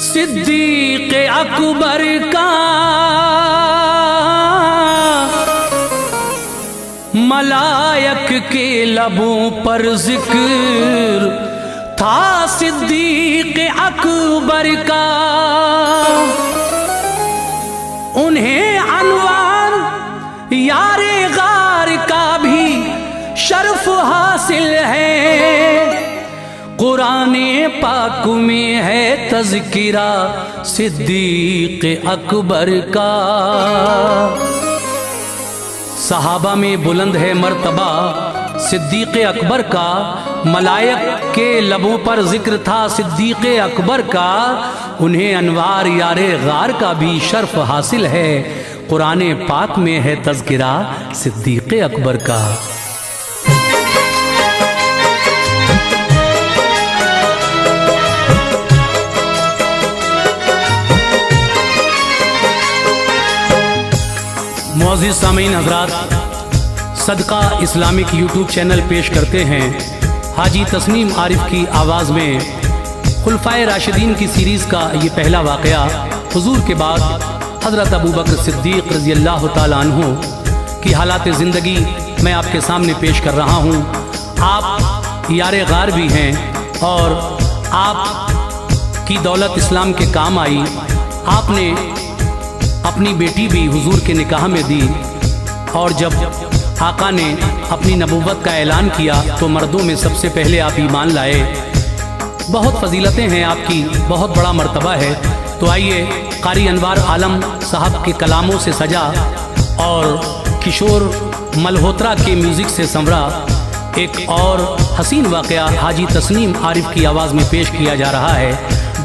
सिद्दीक़ अकबर का मलायक के लबों पर जिक्र था। सिद्दीक़ अकबर का उन्हें अनवान यारे गार का भी शर्फ हासिल है। कुराने पाक में है तज़किरा सिद्दीक़ अकबर का। सहाबा में बुलंद है मर्तबा सिद्दीक़ अकबर का, मलायक के लबों पर जिक्र था सिद्दीक़ अकबर का। उन्हें अनवार यारे गार का भी शर्फ हासिल है। कुराने पाक में है तज़किरा सिद्दीक़ अकबर का। मुअज़्ज़िज़ सामीन हज़रात, सदका इस्लामिक यूट्यूब चैनल पेश करते हैं हाजी तस्नीम आरिफ की आवाज़ में खुलफ़ाए राशिदीन की सीरीज़ का ये पहला वाक़या। हुज़ूर के बाद हज़रत अबू बकर सिद्दीक़ रज़ी अल्लाह तआला अन्हु की हालात ज़िंदगी मैं आपके सामने पेश कर रहा हूँ। आप यारे गार भी हैं और आप की दौलत इस्लाम के काम आई। आपने अपनी बेटी भी हुजूर के निकाह में दी और जब आका ने अपनी नबूवत का ऐलान किया तो मर्दों में सबसे पहले आप ईमान लाए। बहुत फजीलतें हैं आपकी, बहुत बड़ा मर्तबा है। तो आइए कारी अनवार आलम साहब के कलामों से सजा और किशोर मल्होत्रा के म्यूज़िक से संवरा एक और हसीन वाक़या हाजी तस्नीम आरिफ की आवाज़ में पेश किया जा रहा है।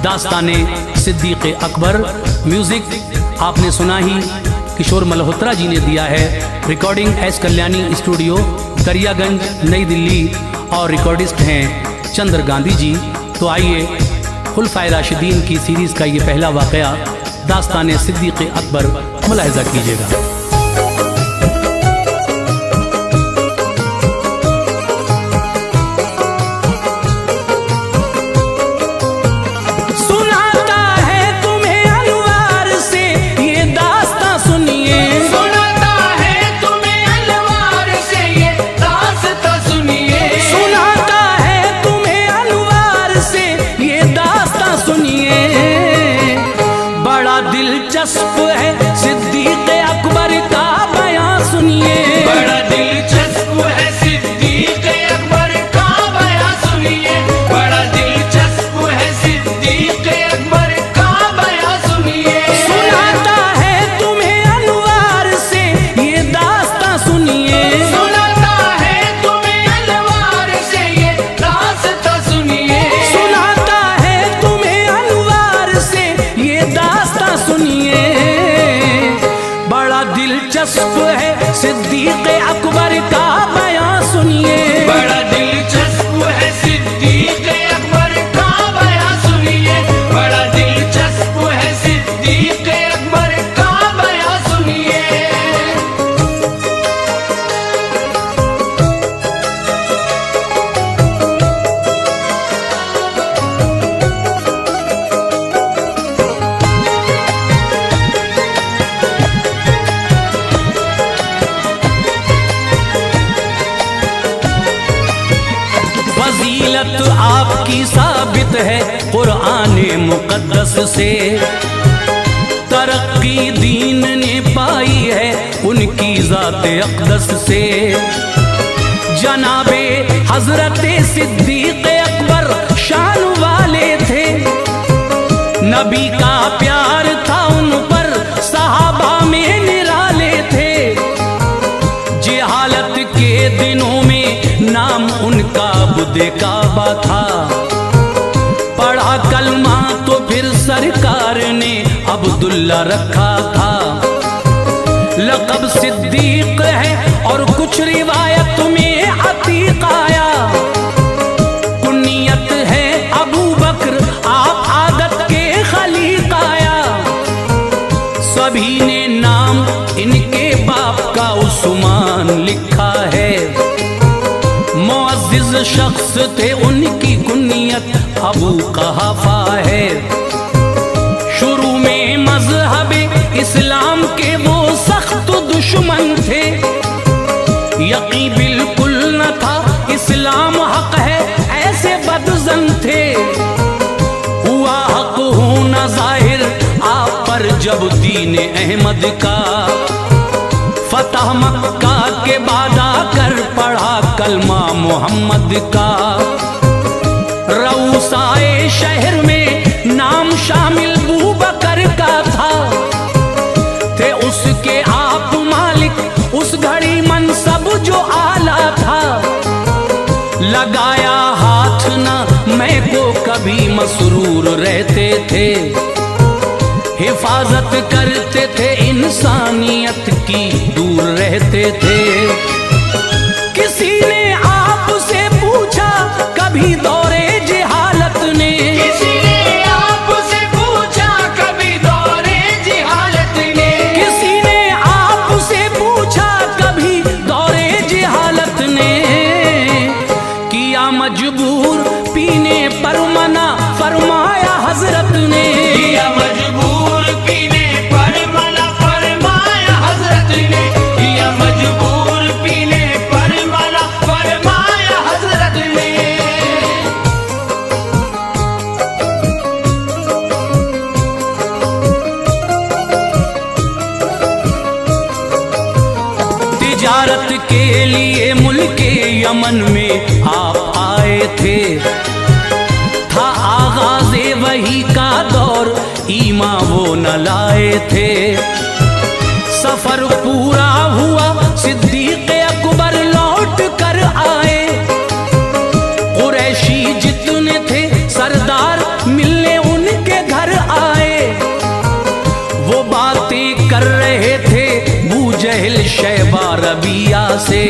दास्ताने सिद्दीक़ अकबर। म्यूज़िक आपने सुना ही किशोर मल्होत्रा जी ने दिया है। Recording S Kalyani studio Daryaganj नई दिल्ली और रिकॉर्डिस्ट हैं चंद्र गांधी जी। तो आइए खुलफ़ाए राशिदीन की सीरीज़ का ये पहला वाक़या दास्ताने सिद्दीक़ अकबर मुलाहिज़ा कीजिएगा। दिलचस्प है सिद्दीक़ अकबर का बयां सुनिए। बड़ा दिलचस्प है सिद्दीक़ अकबर का बयां सुनिए। बड़ा दिलचस्प है सिद्दीक़ अकबर का बयां सुनिए। सुनाता है तुम्हें अनवार से ये दास्तां सुनिए। सुनाता है तुम्हें अनवार से ये दास्तां सुनिए। सुनाता है तुम्हें अनवार से ये दास्तां सुनिए। बड़ा दिलचस्प है सिद्दीक़ अकबर का बयां सुनिए। बड़ा दिलचस्प है सिद्दीक़ अकबर का बयां सुनिए। बड़ा दिलचस्प है सिद्दीक़ अकबर का बयां सुनिए। फजीलत आपकी साबित है कुराने मुक़द्दस से। तरक्की दीन ने पाई है उनकी ज़ाते अक़दस से। जनाबे हज़रत सिद्दीक़ अकबर शान वाले थे। नबी का प्यार था उन पर, सहाबा में निराले थे। जहालत के दिनों में नाम उनका बुदे काबा था। पढ़ा कलमा तो फिर सरकार ने अब्दुल्ला रखा था। लक़ब सिद्दीक़ है और कुछ रिवायत में अतीक़ आया। कुनियत है अबू बकर, आप आदत के खलीक़ आया। सभी ने नाम इनके बाप का उस्मान लिखा है। मुअज़्ज़िज़ शख्स थे उनकी कुनियत अबू कहाफा है। दुश्मन थे, यकीन बिल्कुल न था इस्लाम हक है, ऐसे बदजन थे। हुआ हक होना जाहिर आप पर जब दीन अहमद का, फतह मक्का के बाद आकर पढ़ा कलमा मोहम्मद का। रऊसाए शहर में नाम शामिल बू बकर का था, थे उसके आप मालिक, उस घड़ी मनसब जो आला था। लगाया हाथ ना मैं को कभी मसरूर रहते थे, हिफाजत करते थे इंसानियत की, दूर रहते थे। किसी ने आपसे पूछा कभी दौरे जिहालत ने, किसी ने आपसे पूछा कभी दौरे जिहालत ने, किसी ने आपसे पूछा कभी दौरे जिहालत ने। किया मजबूर पीने पर मना फरमाया हजरत ने, किया मजबूर पीने पर मना फरमाया हजरत ने, किया मजबूर पीने पर मना फरमाया हजरत ने। तिजारत के लिए मुल्के यमन में आप आए थे, था आगाज़े वही का दौर, ईमा वो न लाए थे। सफर पूरा हुआ सिद्दीक अकबर लौट कर आए, कुरैशी जितने थे सरदार मिलने उनके घर आए। वो बातें कर रहे थे बू जहल शैबा रबिया से,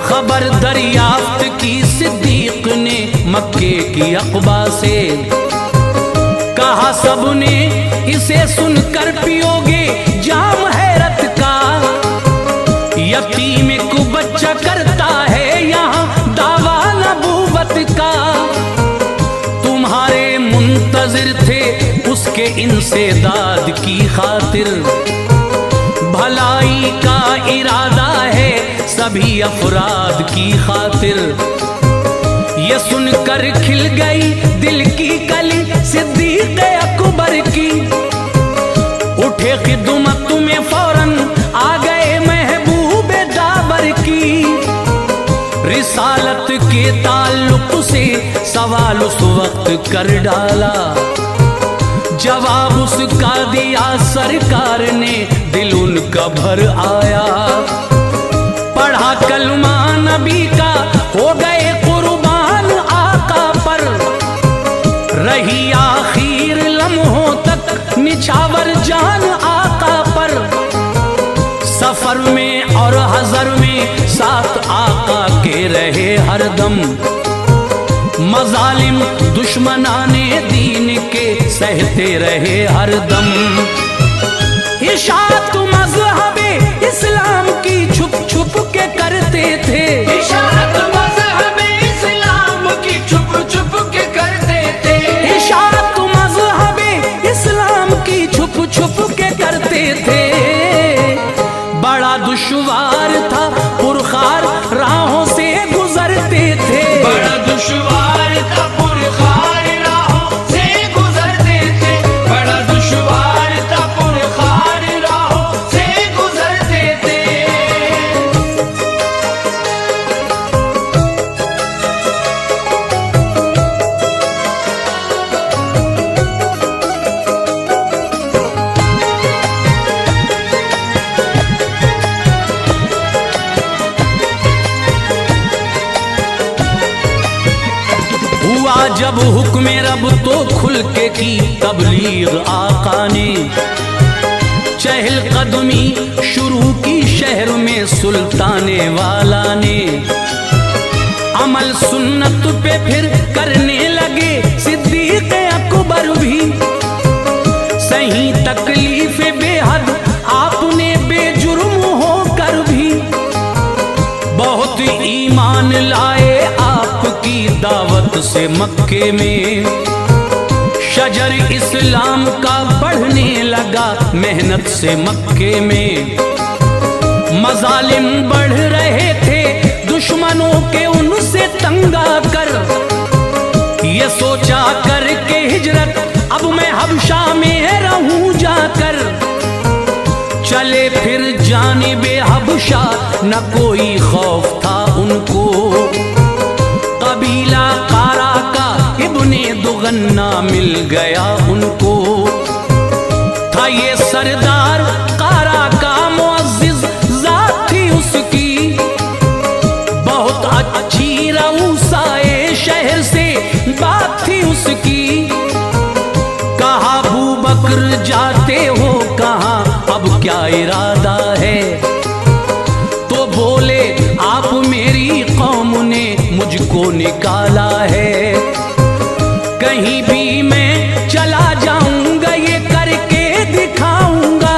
खबर दरियाफ्त की सिद्दीक ने मक्के की अक़बा से। कहा सबने इसे सुनकर पियोगे जाम हैरत का, यतीम को बच्चा करता है यहाँ दावा नबूवत का। तुम्हारे मुंतजिर थे उसके इंसेदाद की खातिर, भलाई का इरादा है सभी अफराद की खातिर। ये सुनकर खिल गई दिल की कली सिद्दीक अकबर की, उठे खिदमत में फौरन आ गए महबूब दाबर की। रिसालत के ताल्लुक से सवाल उस वक्त कर डाला, जवाब उसका दिया सरकार ने, दिल उनका भर आया। पढ़ा कलमा नबी का हो गए कुर्बान आका पर, रही आखिर लम्हों तक निछावर जान आका पर। सफर में और हजर में साथ आका के रहे हरदम, मजालिम दुश्मनाने दीन के सहते रहे हरदम। इशाअत मज़हबे इस्लाम की छुप छुप के करते थे, इशाअत मज़हबे इस्लाम की छुप छुप के करते थे, इशाअत मज़हबे इस्लाम की छुप छुप के करते थे। बड़ा दुश्वार था पुरखार राहों से गुजरते थे, बड़ा दुश्वार था पुरखार राहों से गुजरते थे, बड़ा दुश्वार था पुरखार राहों से गुजरते थे। हुआ जब हुक्म रब तो खुल के की तबलीग आका ने, चहल कदमी शुरू की शहर में सुल्ताने वाला ने। अमल सुन्नत पे फिर करने लगे सिद्दीक अकबर भी, सही तकलीफ बेहद आपने बेजुर्म होकर भी। बहुत ईमान लाए आपकी दावत से मक्के में, शजर इस्लाम का बढ़ने लगा मेहनत से मक्के में। मजालिम बढ़ रहे थे दुश्मनों के उनसे तंगा कर, ये सोचा कर के हिजरत अब मैं हबशा में रहूं जाकर। चले फिर जानिबे हबशा न कोई खौफ था उनको, कबीला कारा का इब्ने दुगन्ना मिल गया उनको। था ये सरदार कारा का मुअज्जिज जात थी उसकी, बहुत अच्छी रऊसाए शहर से बात थी उसकी। कहा अबू बकर जाते हो कहाँ, अब क्या इरादा है? तो बोले आप मेरी कौम ने मुझको निकाला है, कहीं भी मैं चला जाऊंगा ये करके दिखाऊंगा,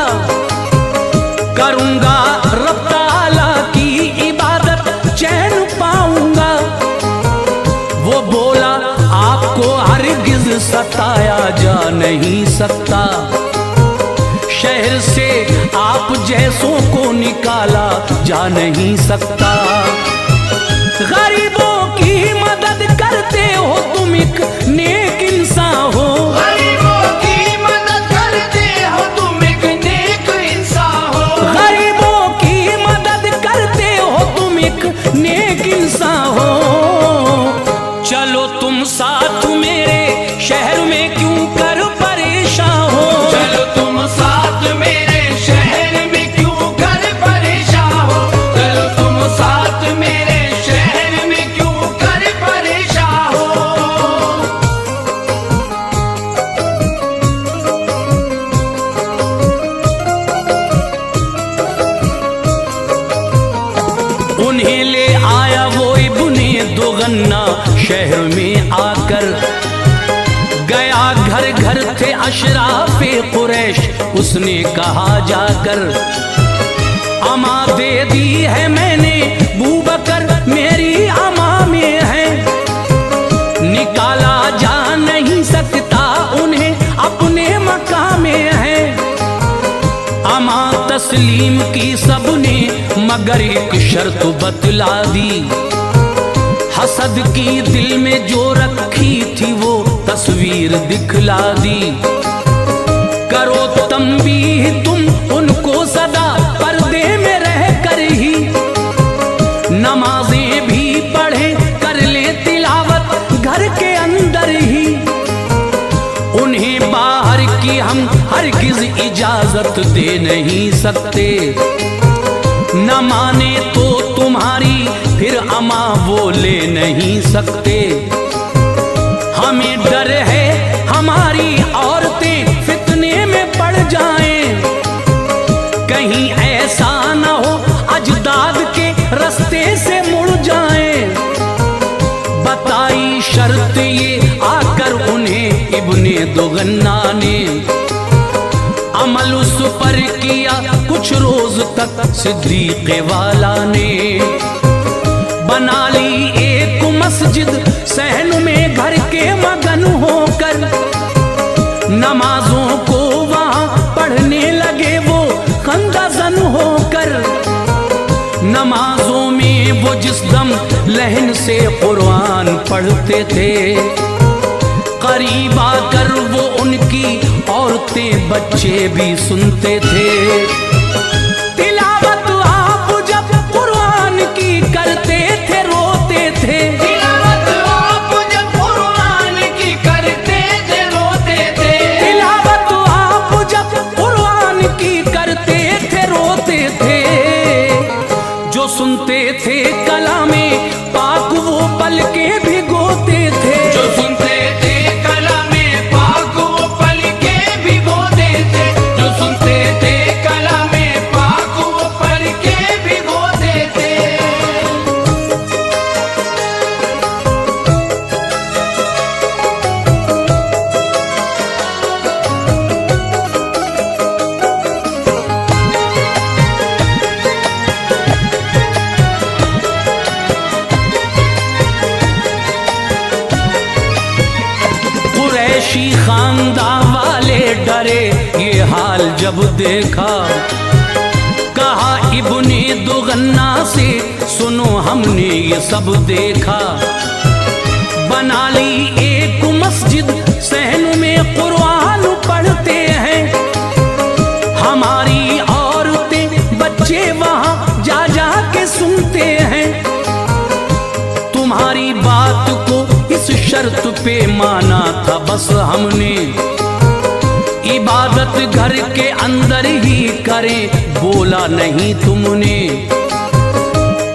करूंगा रब ताला की इबादत चैन पाऊंगा। वो बोला आपको हरगिज सताया जा नहीं सकता, शहर से आप जैसों को निकाला जा नहीं सकता। गरीबों की मदद करते हो तुम एक नेक इंसान हो, गरीबों की मदद करते हो तुम एक नेक इंसान हो, गरीबों की मदद करते हो तुम एक नेक इंसान हो। चलो तुम साथ मेरे शहर में क्यों कर परेशान हो, चलो तुम साथ मेरे शहर में क्यों कर परेशान हो, चलो तुम साथ मेरे शहर में क्यों कर परेशान हो। उन्हें ले आया वो इब्ने दुगन्ना शहर में आकर, गया घर घर थे अशराफे कुरैश उसने कहा जाकर। अमा दे दी है मैंने बूबकर मेरी अमा में है, निकाला जा नहीं सकता उन्हें अपने मकाम में है। अमा तस्लीम की सबने मगर एक शर्त बतला दी, हसद की दिल में जो रखी थी वो तस्वीर दिखला दी। करो तंबीह तुम उनको सदा पर्दे में रह कर ही, नमाजें भी पढ़े कर ले तिलावत घर के अंदर ही। उन्हें बाहर की हम हरगिज इजाजत दे नहीं सकते, न माने तो तुम्हारी फिर अमा वो ले नहीं सकते। हमें डर है हमारी औरतें फितने में पड़ जाएं, कहीं ऐसा न हो अजदाद के रास्ते से मुड़ जाएं। बताई शर्त ये आकर उन्हें इब्ने दुगन्ना ने, अमल उस पर किया कुछ रोज तक सिद्दीक़ वाला ने। बना ली एक मस्जिद सहन में घर के मगन होकर, नमाजों को वहाँ पढ़ने लगे वो खंदाजन होकर। नमाजों में वो जिस दम लहन से कुरान पढ़ते थे, करीब आकर वो उनकी औरतें बच्चे भी सुनते थे। तिलावत आप जब कुरान की करते थे रोते थे, तिलावत आप जब कुरान की करते थे रोते थे, तिलावत आप जब कुरान की करते थे रोते थे। जो सुनते थे कलामे पाक वो पल के भिगोते थे, जो सुनते थे कलामे पाक वो पल के भिगोते थे, जो सुनते थे कलामे पाक वो पल के भिगोते थे। कुरैशी खानदान वाले डरे ये हाल जब देखा, कहा इब्ने दुगन्ना से सुनो हमने ये सब देखा, बना ली एक मस्जिद सहन में कुरान पढ़ते हैं, हमारी औरतें बच्चे वहां जा जा के सुनते हैं। तुम्हारी बात को इस शर्त पे माना था बस हमने, इबादत घर के अंदर ही करें बोला नहीं तुमने।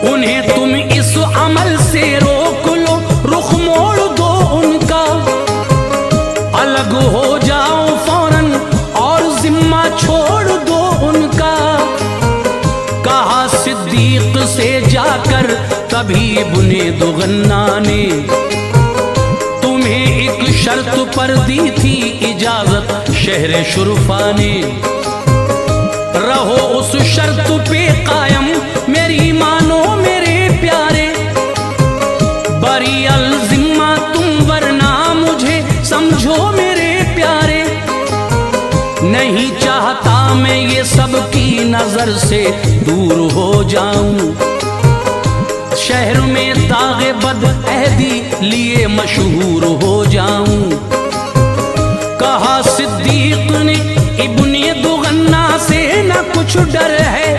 उन्हें तुम इस अमल से रोक लो, रुख मोड़ दो उनका, अलग हो जाओ फौरन और जिम्मा छोड़ दो उनका। कहा सिद्दीक से जाकर तभी इब्ने दुगन्ना ने, तुम्हें एक शर्त पर दी थी इजाजत शहर शुरफा ने, रहो उस शर्त पे कायम मेरी मानो मेरे प्यारे, बरी अल जिम्मा तुम वरना मुझे समझो मेरे प्यारे। नहीं चाहता मैं ये सब की नजर से दूर हो जाऊं, शहर में दागे बदअहदी लिए मशहूर हो जाऊं। कहा सिद्दीक ने इब्ने दुगन्ना से न कुछ डर है,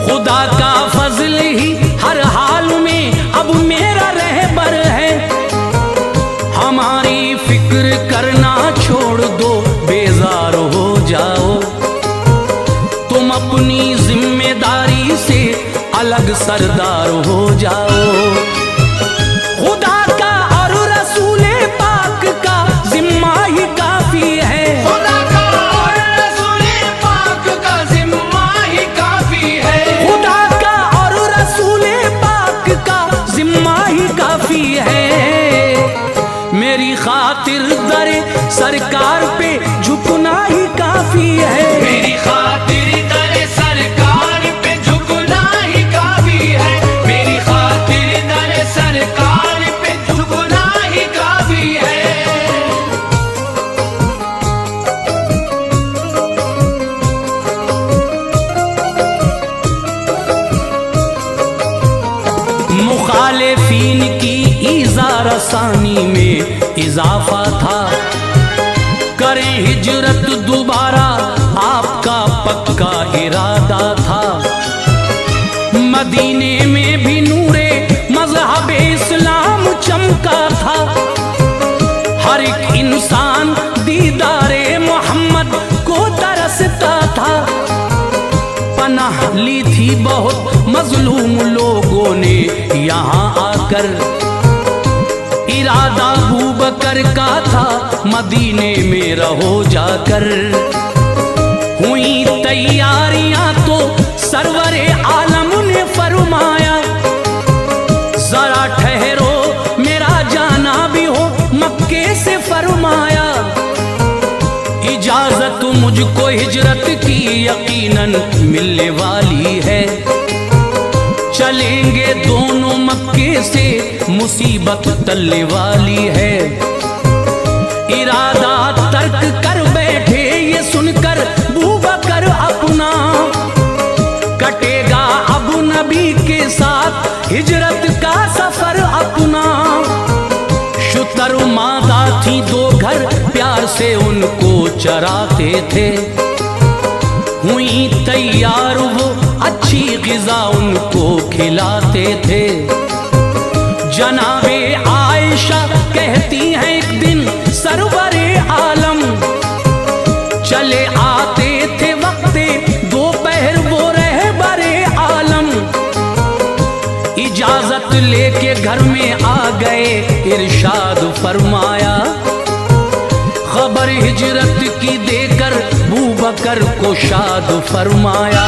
खुदा का फजल ही हर हाल में अब मेरा रहबर है। हमारी फिक्र करना छोड़ दो, बेजार हो जाओ, तुम अपनी जिम्मेदारी से अलग सरदार हो जाओ। खुदा का और रसूले पाक का जिम्मा ही काफी है, खुदा का और रसूले पाक का जिम्मा ही काफी है, खुदा का और रसूले पाक का जिम्मा ही काफी है। मेरी खातिर दरे सरकार पे झुकना ही काफी है, मेरी खातिर दरे सरकार पे झुकना ही काफी है, मेरी खातिर दरे सरकार पे झुकना ही काफी है। मुखालिफीन की ईज़ा रसानी में इजाफा था, करें हिजरत दोबारा आपका पक्का इरादा था। मदीने में भी नूरे मज़हब इस्लाम चमका था, हर एक इंसान दीदारे मोहम्मद को तरसता था। पनाह ली थी बहुत मजलूम लोगों ने यहाँ आकर, इरादा अबू बकर का था मदीने में रहो जाकर। हुई तैयारियां तो सरवरे आलम ने फरमाया, जरा ठहरो मेरा जाना भी हो मक्के से फरमाया। इजाजत मुझको हिजरत की यकीनन मिलने वाली है, चलेंगे दोनों मक्के से मुसीबत टलने वाली है। इरादा तर्क कर बैठे ये सुनकर बूबकर अपना, कटेगा अब नबी के साथ हिजरत का सफर अपना। शुतर मादा थी दो घर प्यार से उनको चराते थे, हुई तैयार वो अच्छी ग़िज़ा उनको खिलाते थे। जनाबे आयशा कहती हैं एक दिन सरवरे आलम, चले आते थे वक्ते दोपहर वो रहबरे आलम। इजाजत लेके घर में आ गए इरशाद फरमाया, खबर हिजरत की देकर बूबकर को शाद फरमाया।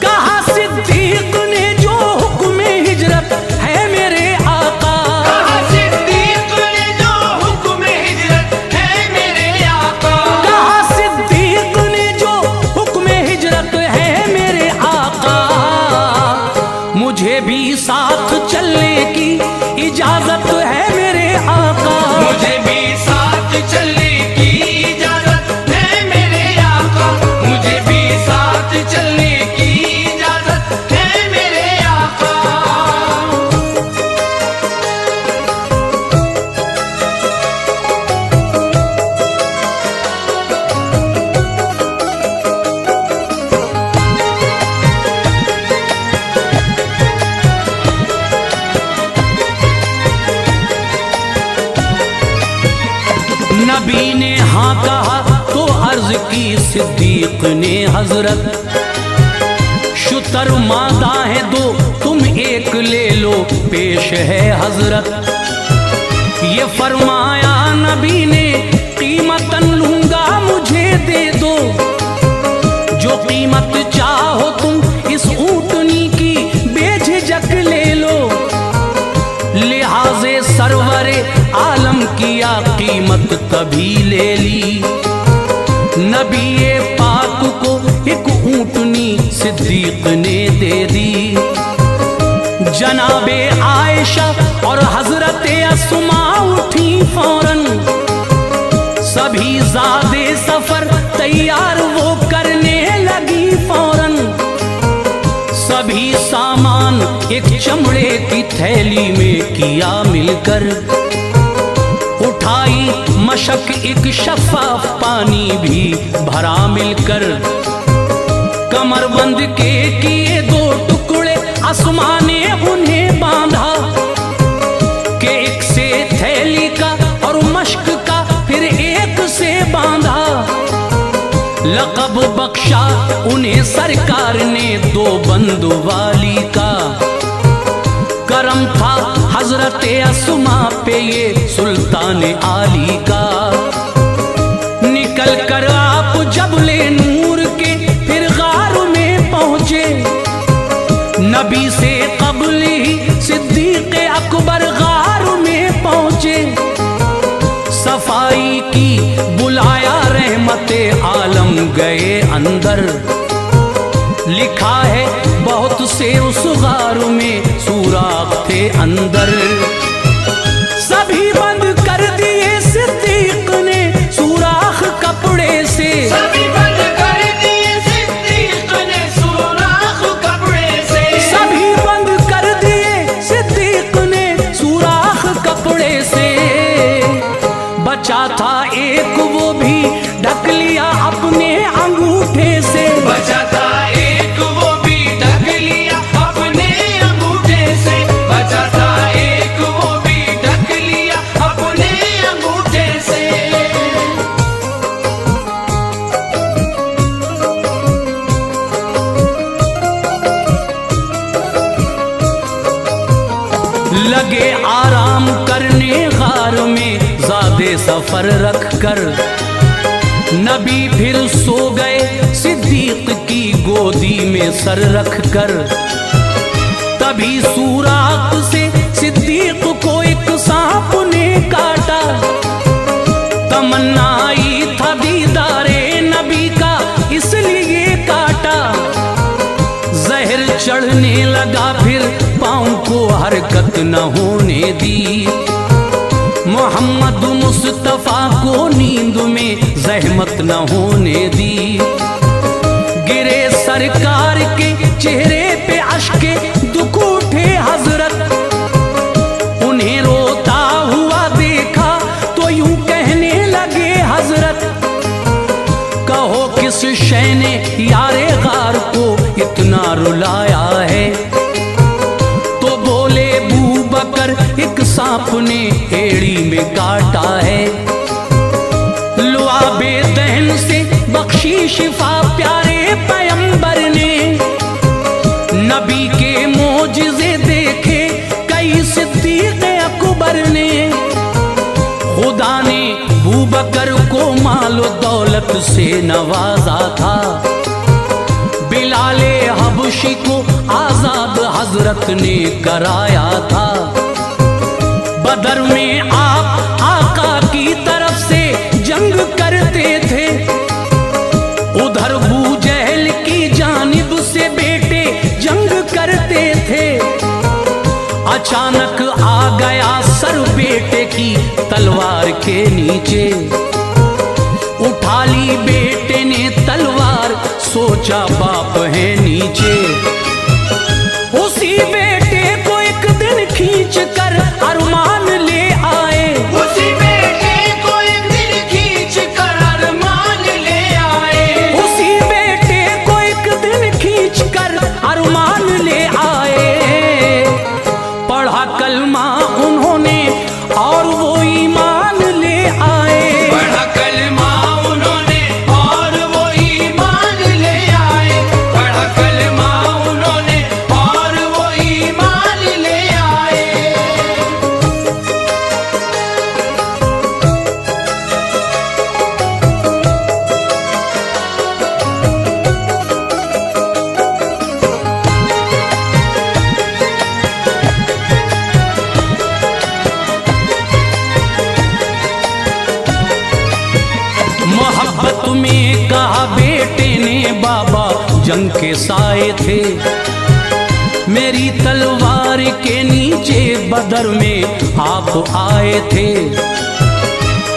कहा सिद्दीक ने जो हुक्म हिजरत है मेरे आका, कहा सिद्दीक ने जो हुक्म हिजरत है मेरे आका, कहा सिद्दीक ने जो हुक्म हिजरत है मेरे आका। मुझे भी साथ चलने की इजाजत है मेरे आका, मुझे भी साथ चलने की इजाजत है मेरे आका, मुझे भी साथ नबी ने हाँ कहा तो अर्ज की सिद्दीक ने हजरत, शुतर मादा है दो तुम एक ले लो पेश है हजरत। ये फरमाया नबी ने कीमतन लूंगा मुझे दे दो, जो कीमत चाहो तुम इस ऊँटनी की बेझिझक ले लो। लिहाजे सरवरे आलम किया कीमत तभी ले ली, नबी पाक को एक ऊँटनी सिद्दीक ने दे दी। जनाबे आयशा और हजरत अस्मा उठी फौरन, सभी ज़ादे सफर तैयार वो करने लगी फौरन। सभी सामान एक चमड़े की थैली में किया मिलकर, उठाई मशक एक शफाफ पानी भी भरा मिलकर। कमरबंद के किए दो टुकड़े अस्मा ने उन्हें बांधा, के एक से थैली का और मशक का फिर एक से बांधा। लक़ब बख्शा उन्हें सरकार ने दो बंदू वाली का, करम था हजरत अस्मा पे ये सुल्तान आली का। निकल कर आप जबले नूर के फिर गार में पहुंचे, नबी से कबल ही सिद्दीक अकबर गार में पहुंचे। सफाई की बुलाया रहमते आलम गए अंदर, लिखा है बहुत से उस गार में सुराख थे अंदर। सभी बंद कर दिए सिद्दीक ने सुराख कपड़े से, सभी बंद कर दिए सिद्दीक ने सुराख कपड़े से, सभी बंद कर दिए सिद्दीक ने सुराख कपड़े से। बचा था एक वो भी ढक लिया अपने अंगूठे से, बचा था एक वो भी ढक लिया अपने अंगूठे से, बचा था एक वो भी ढक लिया अपने अंगूठे से। लगे आराम करने गार में ज़ादे सफर रख कर, नबी फिर सो गए सिद्दीक की गोदी में सर रख कर। तभी सुराख से सिद्दीक को एक सांप ने काटा, तमन्ना आई था दीदारे नबी का इसलिए काटा। जहर चढ़ने लगा फिर पाँव को हरकत न होने दी, मोहम्मद मुस्तफा को नींद में जहमत न होने दी। गिरे सरकार के चेहरे पे अश्के दुख उठे हजरत, उन्हें रोता हुआ देखा तो यूं कहने लगे हजरत, कहो किस शय ने यारे गार को इतना रुलाया है। तो बोले बू बकर एक सांप ने एड़ी में काटा है, लुआबे दहन से बख्शी शिफा प्यारे पैगंबर ने। नबी के मोजिज़े देखे कई सिद्दीक अकबर ने, खुदा ने बू बकर को मालो दौलत से नवाजा था। बिलाले हबशी को आजाद हजरत ने कराया था। बदर में आप आका की तरफ से जंग करते थे, उधर बू जहल की जानिब से बेटे जंग करते थे। अचानक आ गया सर बेटे की तलवार के नीचे, उठा ली बेटे ने तलवार सोचा बाप है नीचे। उसी बेटे को एक दिन खींच कर अरमान ले आए, उसी बेटे को एक दिन खींच कर अरमान ले आए, उसी बेटे को एक दिन खींच कर अरमान ले आए। पढ़ा कलमा उन्होंने और वो ईमान ले आए, पढ़ा मोहब्बत में कहा बेटे ने बाबा जंग के साए थे, मेरी तलवार के नीचे बदर में आप आए थे।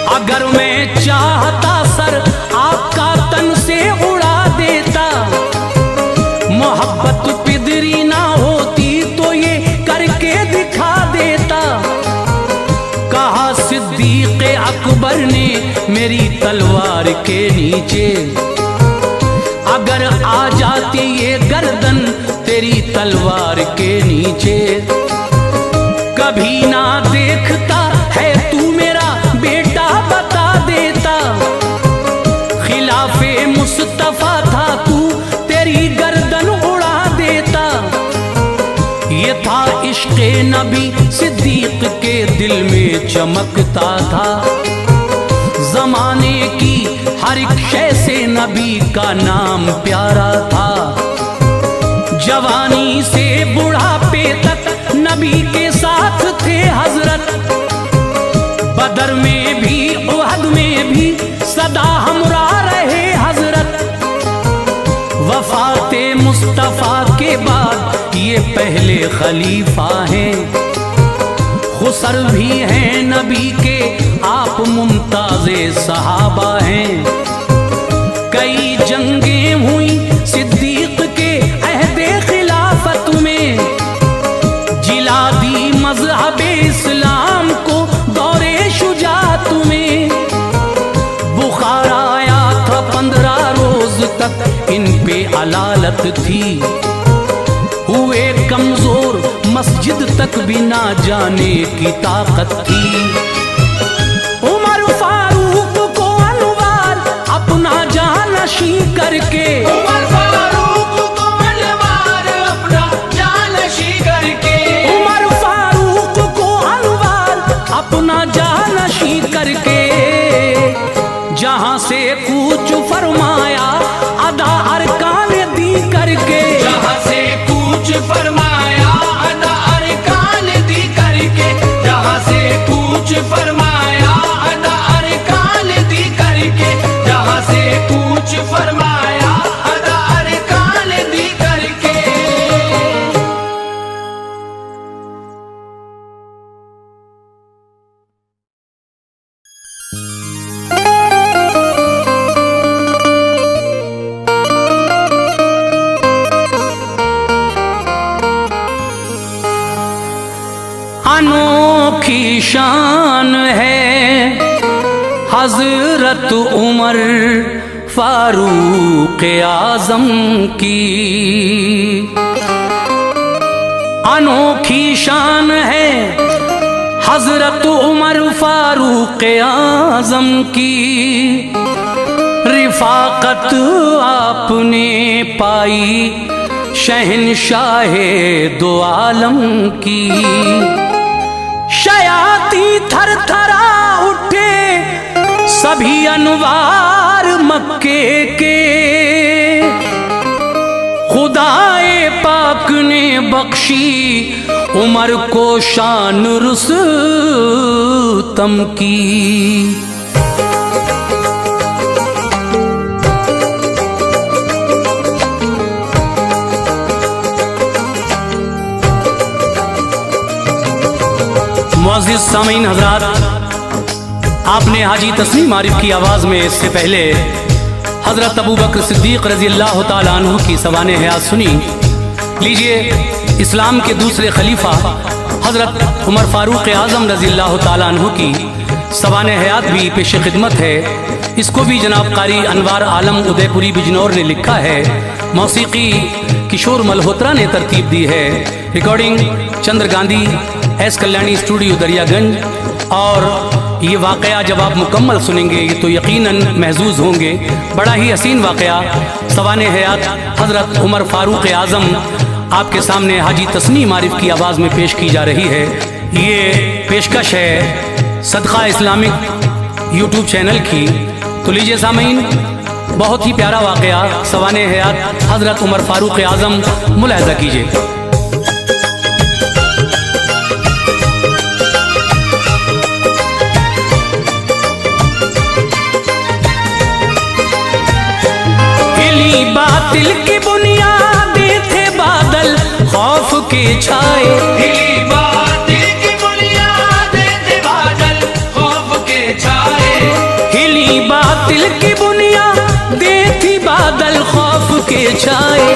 अगर मैं चाहता सर आपका तन से उड़ा देता, मोहब्बत पिदरी ना होती तो ये करके दिखा देता। कहा सिद्दीक अकबर ने मेरी तलवार के नीचे, अगर आ जाती ये गर्दन तेरी तलवार के नीचे। कभी ना देखता है तू मेरा बेटा बता देता, खिलाफे मुस्तफा था तू तेरी गर्दन उड़ा देता। ये था इश्क़े नबी सिद्दीक के दिल में चमकता था, जमाने की हर एक शय से नबी का नाम प्यारा था। जवानी से बुढ़ापे तक नबी के साथ थे हजरत, बदर में भी उहद में भी सदा हमरा रहे हजरत। वफाते मुस्तफा के बाद ये पहले खलीफा हैं, खुसर भी हैं नबी के आप मुमताज़े सहाबा हैं। कई जंगें हुई सिद्दीक के अहदे खिलाफत में, जिला दी मज़हबे इस्लाम को दौरे शुजात में। बुखार आया था 15 रोज तक इन पे अलालत थी, हुए कमजोर मस्जिद तक भी ना जाने की ताकत थी। उमर फारूक को अनवार अपना जानशी करके, उमर फारूक को अनवार अपना जानशी करके, उमर फारूक को अनवार अपना जानशी करके, जहां से कूच फरमाया अदा अरकान दी करके, जहां से कूच फरमाया अदा अरकान दी करके, जहां से कूच फरमाया अदा अरकान दी करके, जहां से कूच फरमाया अदा अरकान दी करके। अनोखी शान है हजरत उमर फारूक आजम की, अनोखी शान है हजरत उमर फारूक आजम की। रिफाकत आपने पाई शहनशाहे दो आलम की, शयाती थर थरा उठे सभी अनवार मक्के के, खुदाए पाक ने बख्शी उमर को शान रुस्तम की। मुअज़्ज़िज़ सामीन हज़रात, आपने हाजी तस्लीम आरिफ की आवाज़ में इससे पहले हज़रत अबू बकर सिद्दीक़ रज़ी अल्लाह ताला अन्हु की सवाने हयात सुनी। लीजिए, इस्लाम के दूसरे खलीफा हज़रत उमर फ़ारूक आज़म रज़ी अल्लाह ताला अन्हु की सवाने हयात भी पेश खिदमत है। इसको भी जनाब कारी अनवार आलम उदयपुरी बिजनौर ने लिखा है, मौसीकी किशोर मल्होत्रा ने तरतीब दी है, रिकॉर्डिंग चंद्र गांधी एस कल्याणी स्टूडियो दरियागंज। और ये वाक़या जब आप मुकम्मल सुनेंगे तो यकीनन महजूज होंगे। बड़ा ही हसीन वाक़या सवाने हयात हज़रत उमर फ़ारूक आज़म आपके सामने हाजी तस्नीम आरिफ की आवाज़ में पेश की जा रही है। ये पेशकश है सदका इस्लामिक यूट्यूब चैनल की। तो लीजिए सामीन, बहुत ही प्यारा वाक़या सवाने हयात हज़रत उमर फ़ारूक आज़म मुलाहिज़ा कीजिए। बातिल की बुनियादें थे बादल खौफ के छाए, हिली बातिल की बुनियादें थे बादल खौफ के छाए, हिली बातिल की बुनियादें थी बादल खौफ के छाए।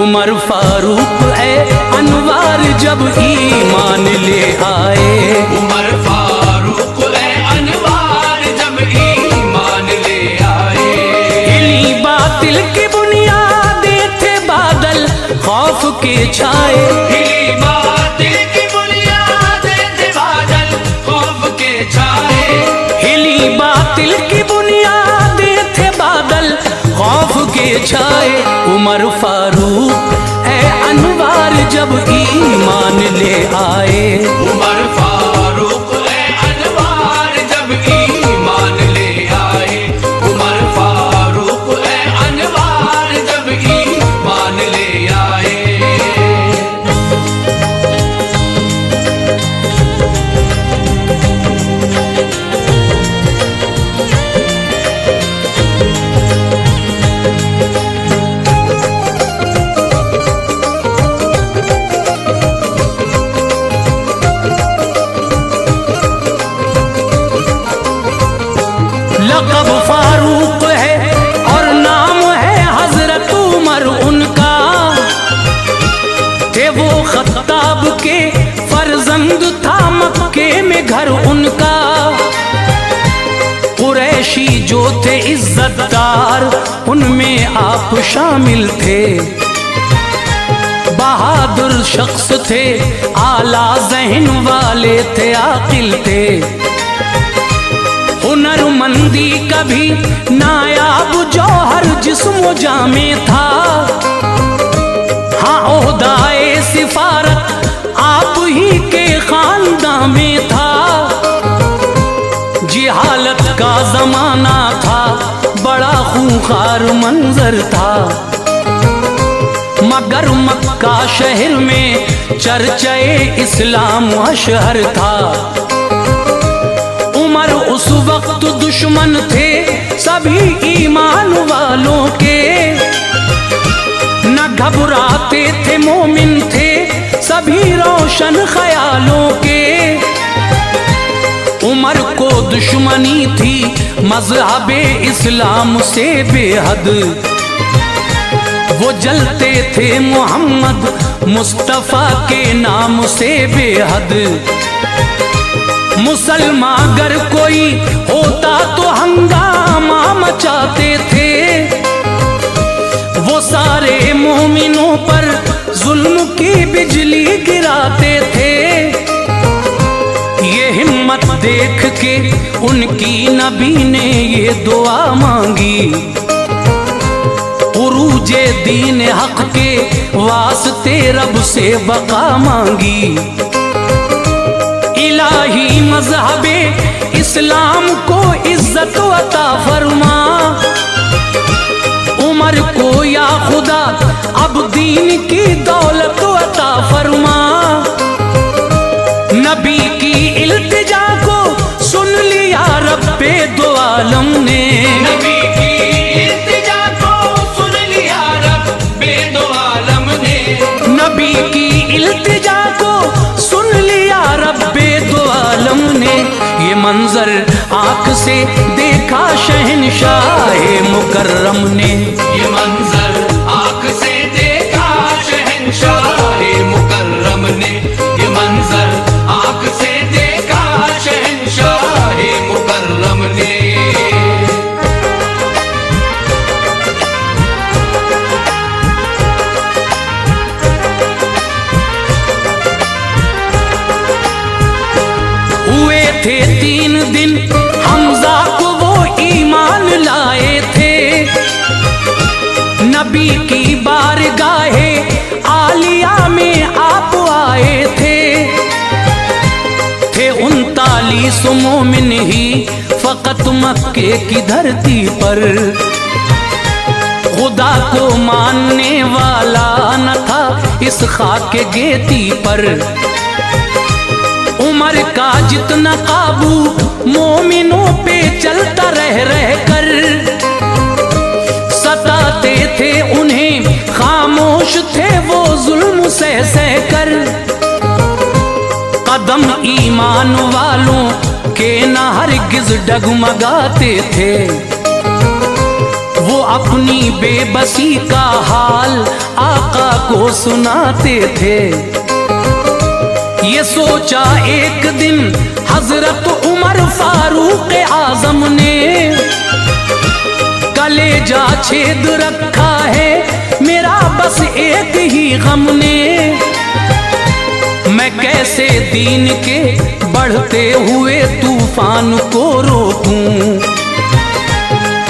उमर फारूक है अनवार जब ईमान ले आए, उमर फारूक है अनवार जब ईमान ले आए, हिली बातिल की बुनियादें थे बादल खौफ के छाए, हिली बातिल की बुनियादें थे बादल खौफ के छाए, हिली बातिल की बुनियादें थे बादल खौफ के छाए। उमर फारूक है अनवार जब ईमान ले आए, उमर फारूक है अनवार जब ईमान ले आए, उमर फारूक है अनवार जब ईमान ले आए। लक़ब फारूक है और नाम है हजरत उमर उनका, थे वो खत्ताब के फर्जंद था मक्के में घर उनका। कुरैशी जो थे इज्जतदार उनमें आप शामिल थे, बहादुर शख्स थे आला ज़हन वाले थे आकिल थे। हुनरमंदी कभी नायाब जौहर जिस्म जामे था, हाँ ओहदाए सिफारत आप ही के खानदान में था। जिहालत का जमाना था बड़ा खूंखार मंजर था, मगर मक्का शहर में चर्चाए इस्लाम अशहर था। उमर उस वक्त दुश्मन थे सभी ईमान वालों के, न घबराते थे मोमिन थे सभी रोशन ख्यालों के। उमर को दुश्मनी थी मज़हबे इस्लाम से बेहद, वो जलते थे मोहम्मद मुस्तफ़ा के नाम से बेहद। मुसलमान अगर कोई होता तो हंगामा मचाते थे, वो सारे मोमिनों पर जुल्म की बिजली गिराते थे। ये हिम्मत देख के उनकी नबी ने ये दुआ मांगी, उरूजे दीन हक के वास्ते रब से बका मांगी। इलाही मज़हबे इस्लाम को इज्जत अता फरमा, उमर को या खुदा अब दीन की दौलत अता फरमा। नबी की इल्तिजा को सुन लिया रब्बे दो आलम ने, नबी की इल्तिजा को सुन लिया रब्बे दो आलम ने, नबी की इल्तिजा को सुन लिया रब्बे दो आलम ने। ये मंजर आँख से देखा शहंशाह मुकर्रम ने, ये मंजर आँख से देखा शहंशाह मुकर्रम ने, ये मंजर आँख से देखा शहंशाह मुकर्रम ने। हुए थे 3 दिन हमजा को वो ईमान लाए थे, नबी की बारगाहे आलिया में आप आए थे। 39 मोमिन ही फकत मक्के की धरती पर, खुदा को मानने वाला न था इस खाके गेती पर। उमर का जितना काबू मोमिनों पे चलता रह कर, सताते थे उन्हें ईमान वालों के न हरगिज डगमगाते थे। वो अपनी बेबसी का हाल आका को सुनाते थे। ये सोचा एक दिन हजरत उमर फारूक आजम ने, कलेजा छेद रखा है मेरा बस एक ही गम ने। मैं कैसे दीन के बढ़ते हुए तूफान को रोकूं,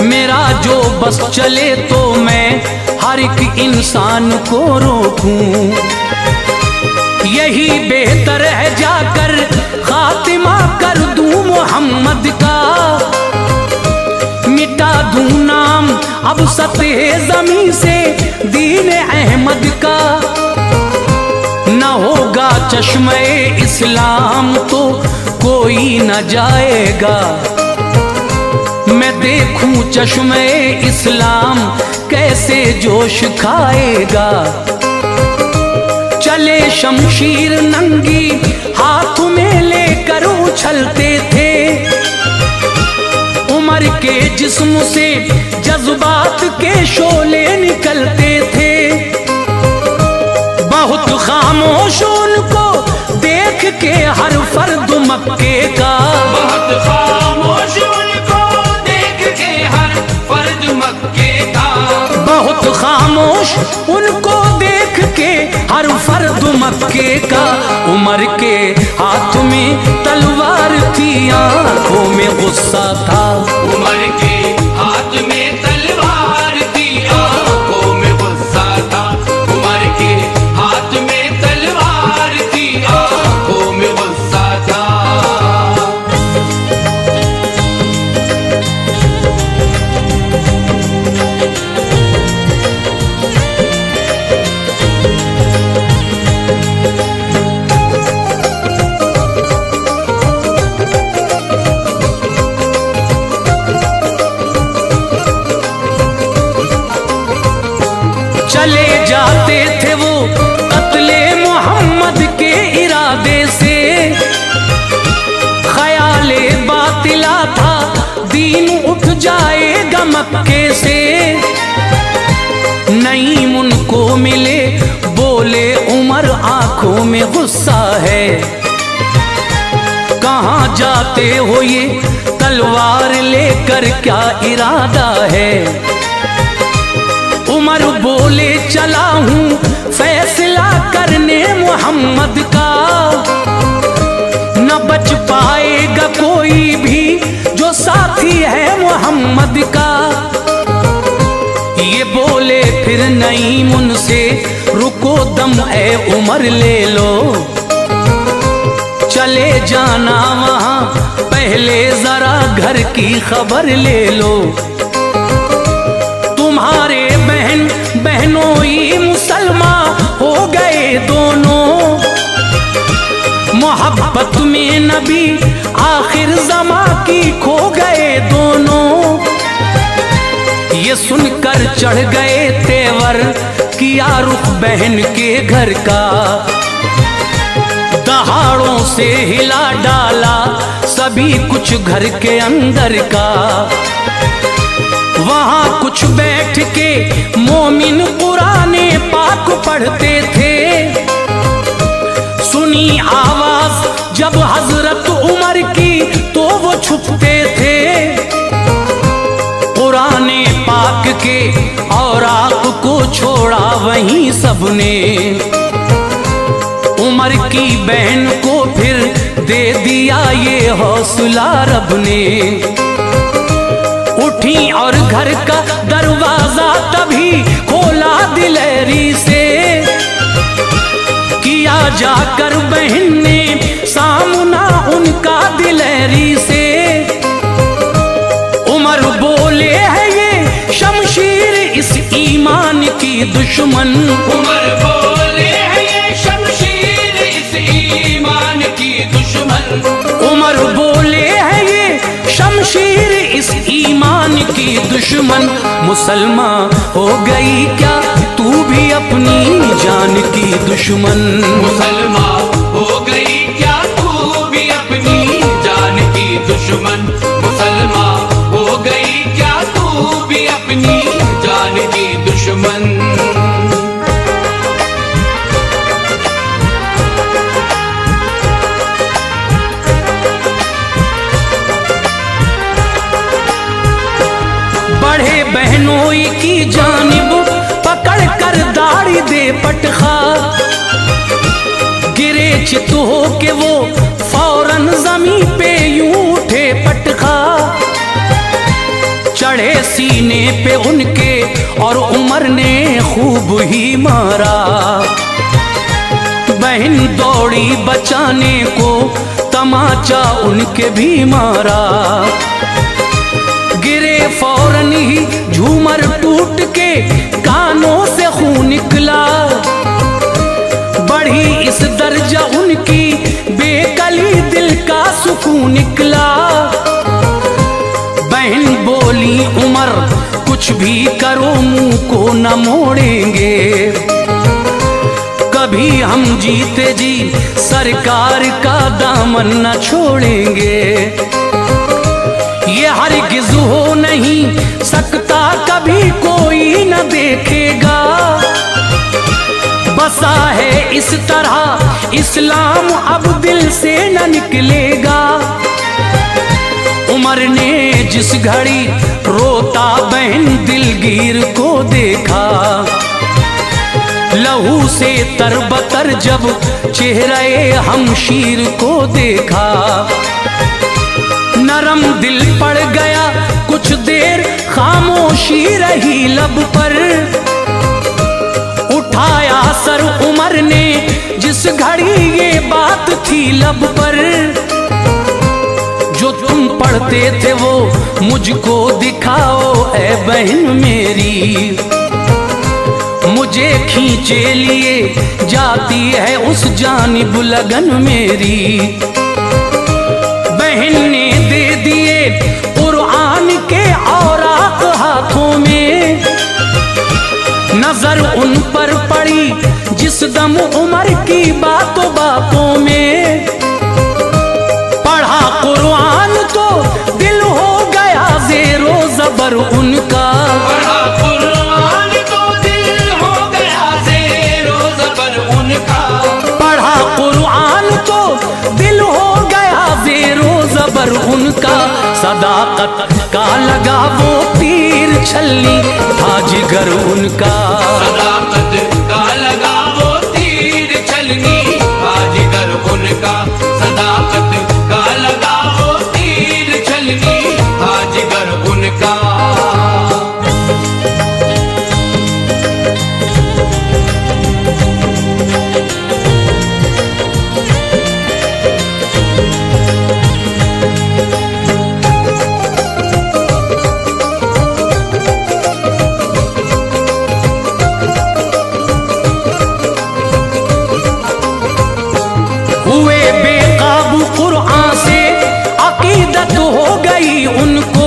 मेरा जो बस चले तो मैं हर एक इंसान को रोकूं। यही बेहतर है जाकर खातिमा कर दूं मोहम्मद का, मिटा दूं नाम अब सतह ज़मीं से दीन अहमद का। न होगा चश्मे इस्लाम तो कोई न जाएगा, मैं देखूं चश्मे इस्लाम कैसे जोश खाएगा। चले शमशीर नंगी हाथ में लेकर उछलते थे, उमर के जिस्म से जज्बात के शोले निकलते थे। बहुत खामोश उनको देख के हर फर्द मक्के का, बहुत खामोश उनको देख के हर फर्द मक्के का। बहुत खामोश उनको देख के हर फर्द मक्के का। उमर के हाथ में तलवार थी, आंखों में गुस्सा था। उमर के हाथ में तलवार थी, आंखों में गुस्सा था। उमर के हाथ में तलवार थी, आंखों में गुस्सा था। चले जाते थे वो कत्ले मोहम्मद के इरादे से, ख्याले बातिला था दीन उठ जाएगा मक्के से। नईम उनको मिले बोले उमर आंखों में गुस्सा है, कहाँ जाते हो ये तलवार लेकर क्या इरादा है। उमर बोले चला हूँ फैसला करने मोहम्मद का, न बच पाएगा कोई भी जो साथी है मोहम्मद का। ये बोले फिर नहीं उनसे रुको दम ए उमर ले लो, चले जाना वहाँ पहले जरा घर की खबर ले लो। तुम्हारे बहन बहनोई मुसलमान हो गए दोनों, मोहब्बत में नबी आखिर ज़मा की खो गए दोनों। ये सुनकर चढ़ गए तेवर किया रुख बहन के घर का, दहाड़ों से हिला डाला सभी कुछ घर के अंदर का। वहाँ कुछ बैठ के मोमिन कुराने पाक पढ़ते थे, सुनी आवाज जब हजरत उमर की तो वो छुपते थे। कुराने पाक के औराक को छोड़ा वहीं सबने, उमर की बहन को फिर दे दिया ये हौसला रब ने। उठी और घर का दरवाजा तभी खोला दिलेरी से, किया जाकर बहन ने सामना उनका दिलेरी से। उमर बोले है ये शमशीर इस ईमान की दुश्मन, उमर बोले है ये शमशीर इस ईमान की दुश्मन। उमर बोले है ये शमशीर इस ईमान की दुश्मन। मुसलमान हो गई क्या तू भी अपनी जान की दुश्मन, मुसलमान हो गई क्या तू भी बढ़े बहनोई की जानिब पकड़ कर दाढ़ी दे पटखा, गिरे चित हो के वो फौरन जमी पे यूं उठे पटखा, चढ़े सीने पे उनके और उमर ने खूब ही मारा, बहन दौड़ी बचाने को तमाचा उनके भी मारा, गिरे फौरन ही झूमर टूट के कानों से खून निकला, बढ़ी इस दर्जा उनकी बेकली दिल का सुकून निकला। बहन बोली उमर कुछ भी करो मुंह को न मोड़ेंगे, कभी हम जीते जी सरकार का दामन न छोड़ेंगे, ये हरगिज़ हो नहीं सकता कभी कोई न देखेगा, बसा है इस तरह इस्लाम अब दिल से न निकलेगा। उमर ने जिस घड़ी रोता बहन दिलगीर को देखा, लहू से तरबतर जब चेहरे हमशीर को देखा, नरम दिल पड़ गया कुछ देर खामोशी रही लब पर, उठाया सर उमर ने जिस घड़ी ये बात थी लब पर, जो तुम पढ़ते थे वो मुझको दिखाओ ऐ बहन मेरी, मुझे खींचे लिए जाती है उस जानिब लगन मेरी। बहन ने दे दिए कुरान के औराक हाथों में, नजर उन पर पड़ी जिस दम उमर की बातों बातों में, पढ़ा कुरान तो दिल हो गया ज़ेरो ज़बर उनका, पढ़ा कुरान तो दिल हो गया ज़ेरो ज़बर उनका, पढ़ा कुरान तो दिल हो गया ज़ेरो ज़बर उनका, सदाकत का लगा वो तीर छलनी था जिगर उनका, सदाकत का लगा वो तीर छलनी था जिगर उनका, सदाकत का लगा वो तीर छलनी था जिगर उनका। हुए बेकाबू कुरान से अकीदत हो गई उनको,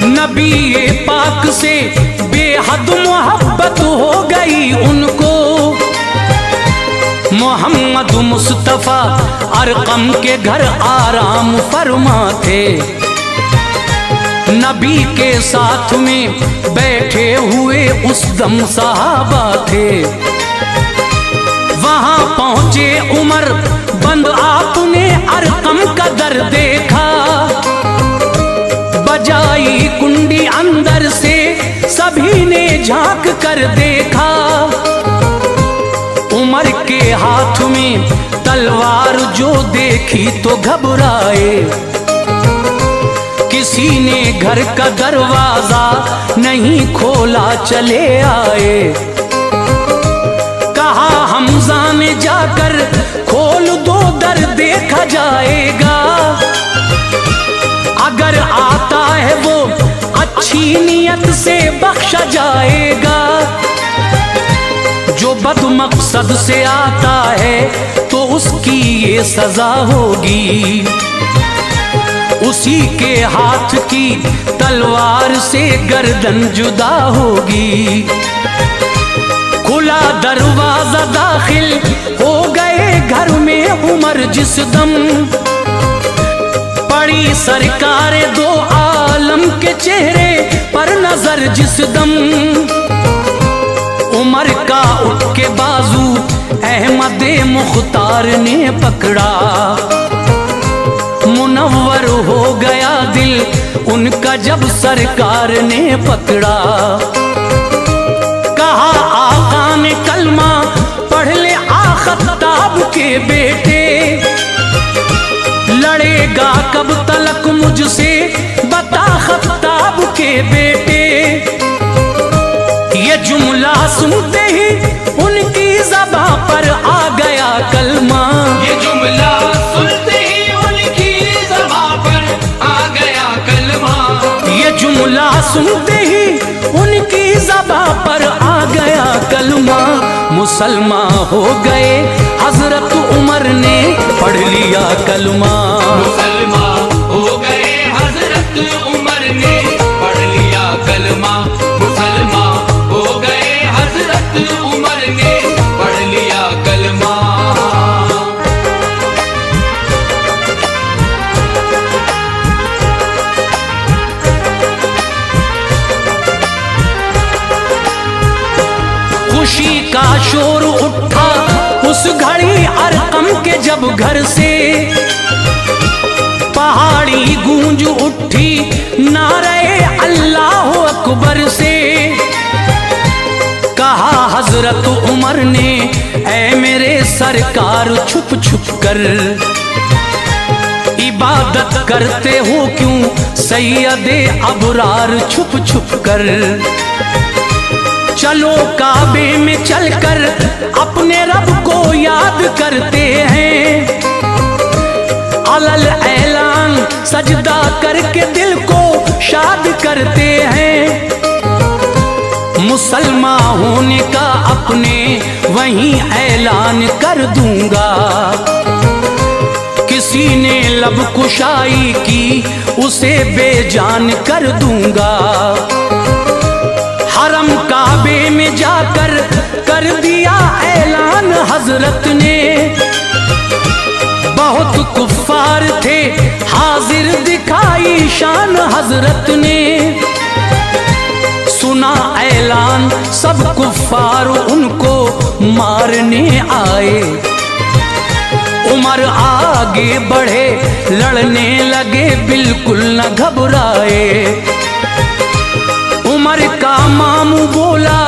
नबी पाक से बेहद मोहब्बत हो गई उनको, मोहम्मद मुस्तफा अरकम के घर आराम फरमा थे, नबी के साथ में बैठे हुए उस दम सहाबा थे, वहां पहुंचे उमर बंद आपने अरकम का दर देखा, बजाई कुंडी अंदर से सभी ने झांक कर देखा, उमर के हाथ में तलवार जो देखी तो घबराए, किसी ने घर का दरवाजा नहीं खोला चले आए, कहा हमजा ने जाकर खोल दो दर देखा जाएगा, अगर आता है वो अच्छी नियत से बख्शा जाएगा, जो बदमकसद से आता है तो उसकी ये सजा होगी, उसी के हाथ की तलवार से गर्दन जुदा होगी। खुला दरवाजा दाखिल हो गए घर में उमर जिस दम, पड़ी सरकार दो आलम के चेहरे पर नजर जिस दम, उमर का उठ के बाजू अहमद मुख्तार ने पकड़ा, मुनव्वर हो गया दिल दिल उनका जब सरकार ने पकड़ा, कहा आका ने कलमा पढ़ ले आखताब के बेटे, लड़ेगा कब तलक मुझसे बता खत्ताब के बेटे। ये जुमला सुनते ही उनकी ज़बां पर आ गया कलमा, ये जुमला सुनते ही उनकी ज़बां पर आ गया कलमा, ये जुमला सुनते ही उनकी ज़बां पर आ गया कलमा। मुसलमान हो गए हजरत उमर ने पढ़ लिया कलमा, मुसलमान हो गए हजरत उमर ने पढ़ लिया कलमा, मुसलमान हो गए हजरत उमर ने पढ़ लिया कलमा। खुशी का शोर उठा उस घड़ी अरकम के जब घर से, पहाड़ी गूंज उठी नारे अल्लाह अकबर से। कहा हजरत उमर ने ऐ मेरे सरकार छुप छुप कर इबादत करते हो क्यों सैयदे अबरार छुप छुप कर। चलो काबे में चलकर अपने रब को याद करते हैं, अलल ऐलान सजदा करके दिल को शाद करते हैं। मुसलमान होने का अपने वहीं ऐलान कर दूंगा, किसी ने लब कुशाई की उसे बेजान कर दूंगा। हरम काबे में जाकर कर दिया ऐलान हजरत ने, बहुत कुफ्फार थे हाजिर दिखाई शान हजरत ने। सुना ऐलान सब कुफ्फार उनको मारने आए, उमर आगे बढ़े लड़ने लगे बिल्कुल न घबराए। उमर का मामू बोला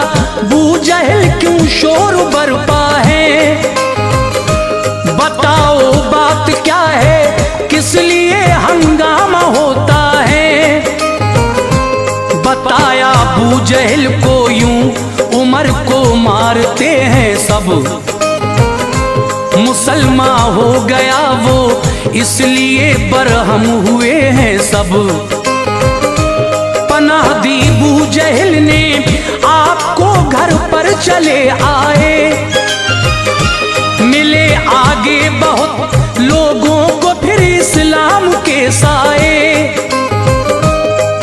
बू जहल क्यों शोर बरपा है, बताओ बात क्या है किस लिए हंगामा होता है। बताया बू जहल को यूं उमर को मारते हैं सब, मुसलमान हो गया वो इसलिए बरहम हुए हैं सब। पनाह दी बू जहल ने आपको घर पर चले आए, मिले आगे बहुत लोगों को फिर इस्लाम के साए।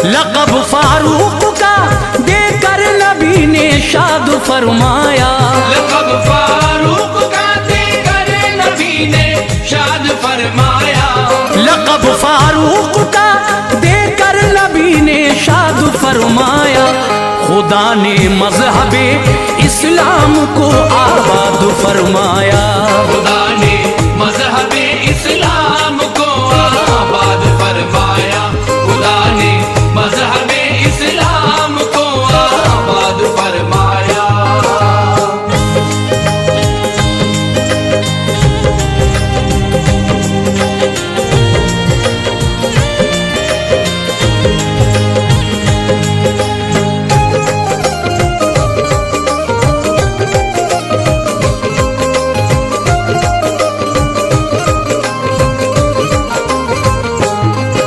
लक़ब फारूक का देकर नबी ने शाद फरमाया, लक़ब फारूक का देकर नबी ने शाद फरमाया, लक़ब फारूक का देकर नबी ने शाद फरमाया। खुदा ने मज़हबे इस्लाम को आबाद फरमाया, खुदा ने मज़हबे इस्लाम को आबाद फरमाया, खुदा ने मज़हबे इस्लाम को आबाद फरमाया।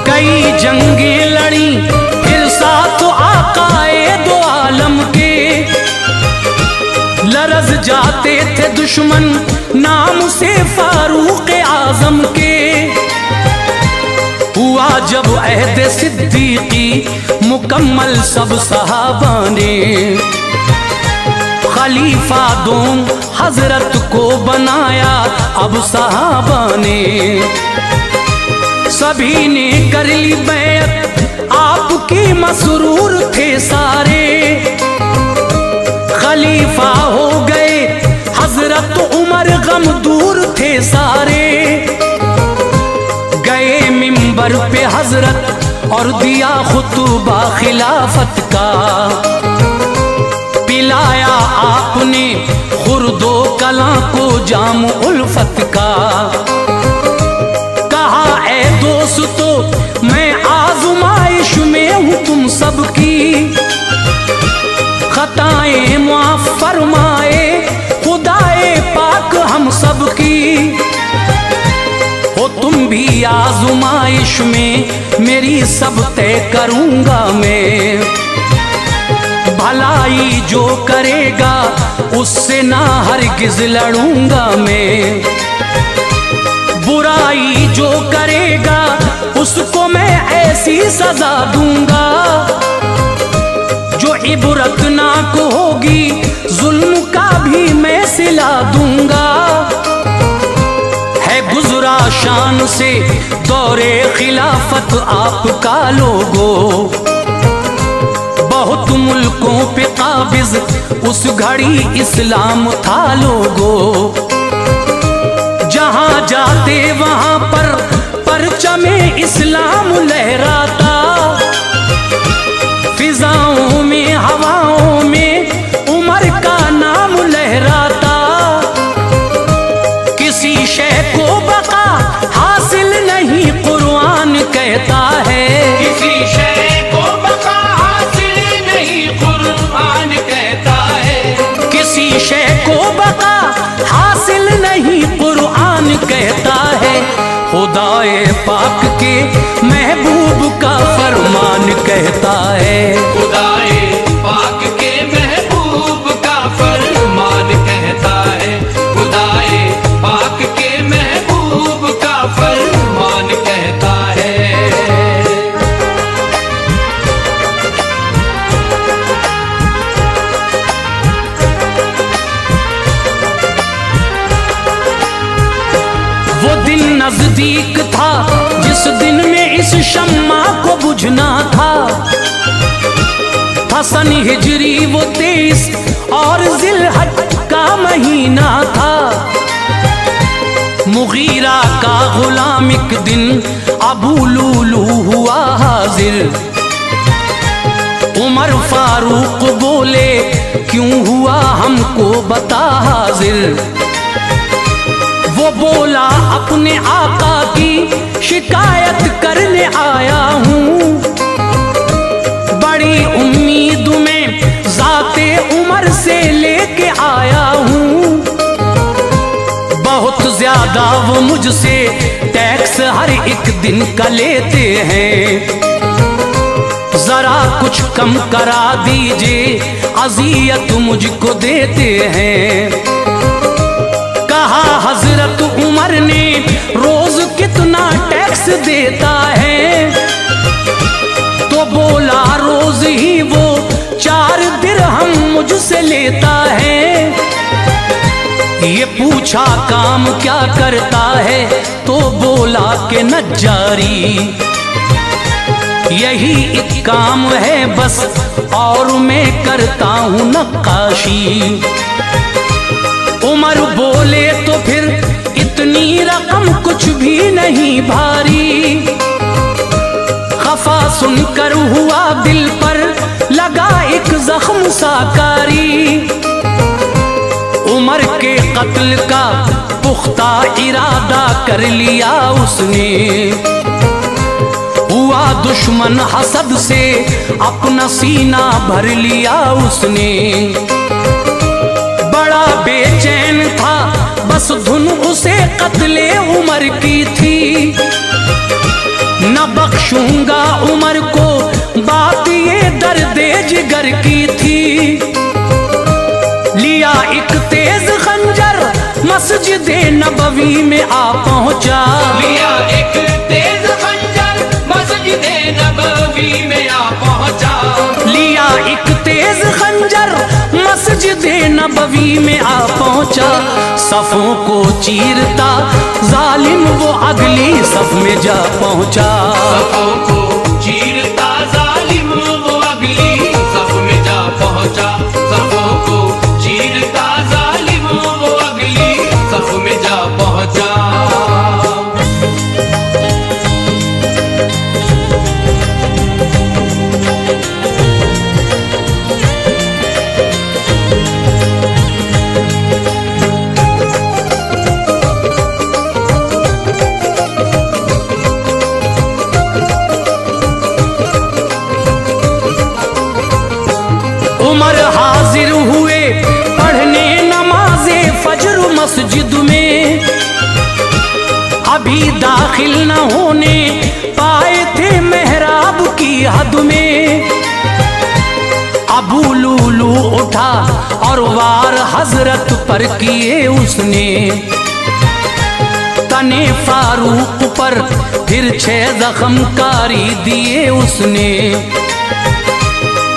कई जंगें लड़ी फिर साथ आकाए दो आलम के, लरज़ जाते थे दुश्मन नाम से फारूक आजम के। हुआ जब अहद सिद्दीकी मुकम्मल सब सहाबा ने, खलीफा दो हजरत को बनाया अब सहाबा ने। सभी ने कर ली बैत आपकी मसरूर थे सारे, खलीफा हो गए हजरत उमर गम दूर थे सारे। गए मिंबर पे हजरत और दिया खुतबा खिलाफत का। पिलाया आपने खुर्दो कला को जाम उल्फत का। कहा ए दोस्तों मैं आज़माइश में हूँ तुम सबकी, खताएं माफ फरमाए खुदाए पाक हम सबकी। हो तुम भी आज़माइश में मेरी सब तय करूँगा मैं। भलाई जो करेगा उससे ना हरगिज़ लड़ूंगा मैं। बुराई जो करेगा उसको मैं ऐसी सजा दूंगा जो इबरतनाक होगी, जुल्म का भी मैं सिला दूंगा। है गुजरा शान से दौरे खिलाफत आपका लोगों, बहुत मुल्कों पे काबिज उस घड़ी इस्लाम था लोगों। जहां जाते वहां पर परचमे इस्लाम लहराता, फिजाओं में हवाओं में उमर का नाम लहराता। किसी शय को बका हासिल नहीं कुरान कहता है, किसी शय को बका हासिल नहीं कुरान कहता है। किसी शय को बका हासिल नहीं कुरान कहता है। खुदाए पाक के महबूब का फरमान कहता है, खुदाए पाक के महबूब का फरमान कहता है। खुदाए पाक के महबूब का फरमान कहता है। वो दिन नजदीक था जिस दिन में इस शम्मा को बुझना था। सन हिजरी वो 23 और जिलहज का महीना था। मुगीरा का गुलाम एक दिन अबू लूलू हुआ हाजिर। उमर फारूक बोले क्यों हुआ हमको बता हाजिर। वो बोला अपने आका की शिकायत करने आया हूँ। बड़ी उम्मीद में ज़ाते उमर से लेके आया हूँ। बहुत ज्यादा वो मुझसे टैक्स हर एक दिन का लेते हैं। जरा कुछ कम करा दीजिए, अजियत मुझको देते हैं। कहा हजरत उमर ने रोज कितना टैक्स देता है। तो बोला रोज ही वो 4 दिरहम मुझसे लेता है। ये पूछा काम क्या करता है, तो बोला कि नज्जारी। यही एक काम है बस, और मैं करता हूँ नक्काशी। उमर बोले तो फिर इतनी रकम कुछ भी नहीं भारी। खफा सुनकर हुआ दिल पर लगा एक जख्म साकारी। उमर के कत्ल का पुख्ता इरादा कर लिया उसने। हुआ दुश्मन हसद से अपना सीना भर लिया उसने। बड़ा बेचैन था बस धुन उसे कत्ले उमर की थी। न बख्शूंगा उमर को बात ये दर्दे जिगर की थी। लिया एक तेज खंजर मस्जिदे नबवी में आ पहुंचा। लिया एक तेज खंजर मस्जिदे नबवी में आ पहुंचा। लिया एक तेज खंजर मस्जिदे नबवी में आ पहुंचा। सफों को चीरता जालिम वो अगली सफ में जा पहुंचा। सफों को चीरता जालिम वो अगली सफ में जा पहुंचा। सफों को चीरता जालिम वो अगली सफ में जा पहुंचा। मस्जिद में अभी दाखिल न होने पाए थे मेहराब की हद में। अबू लूलू उठा और वार हजरत पर किए उसने, तने फारूक पर फिर 6 जख्म कारी दिए उसने।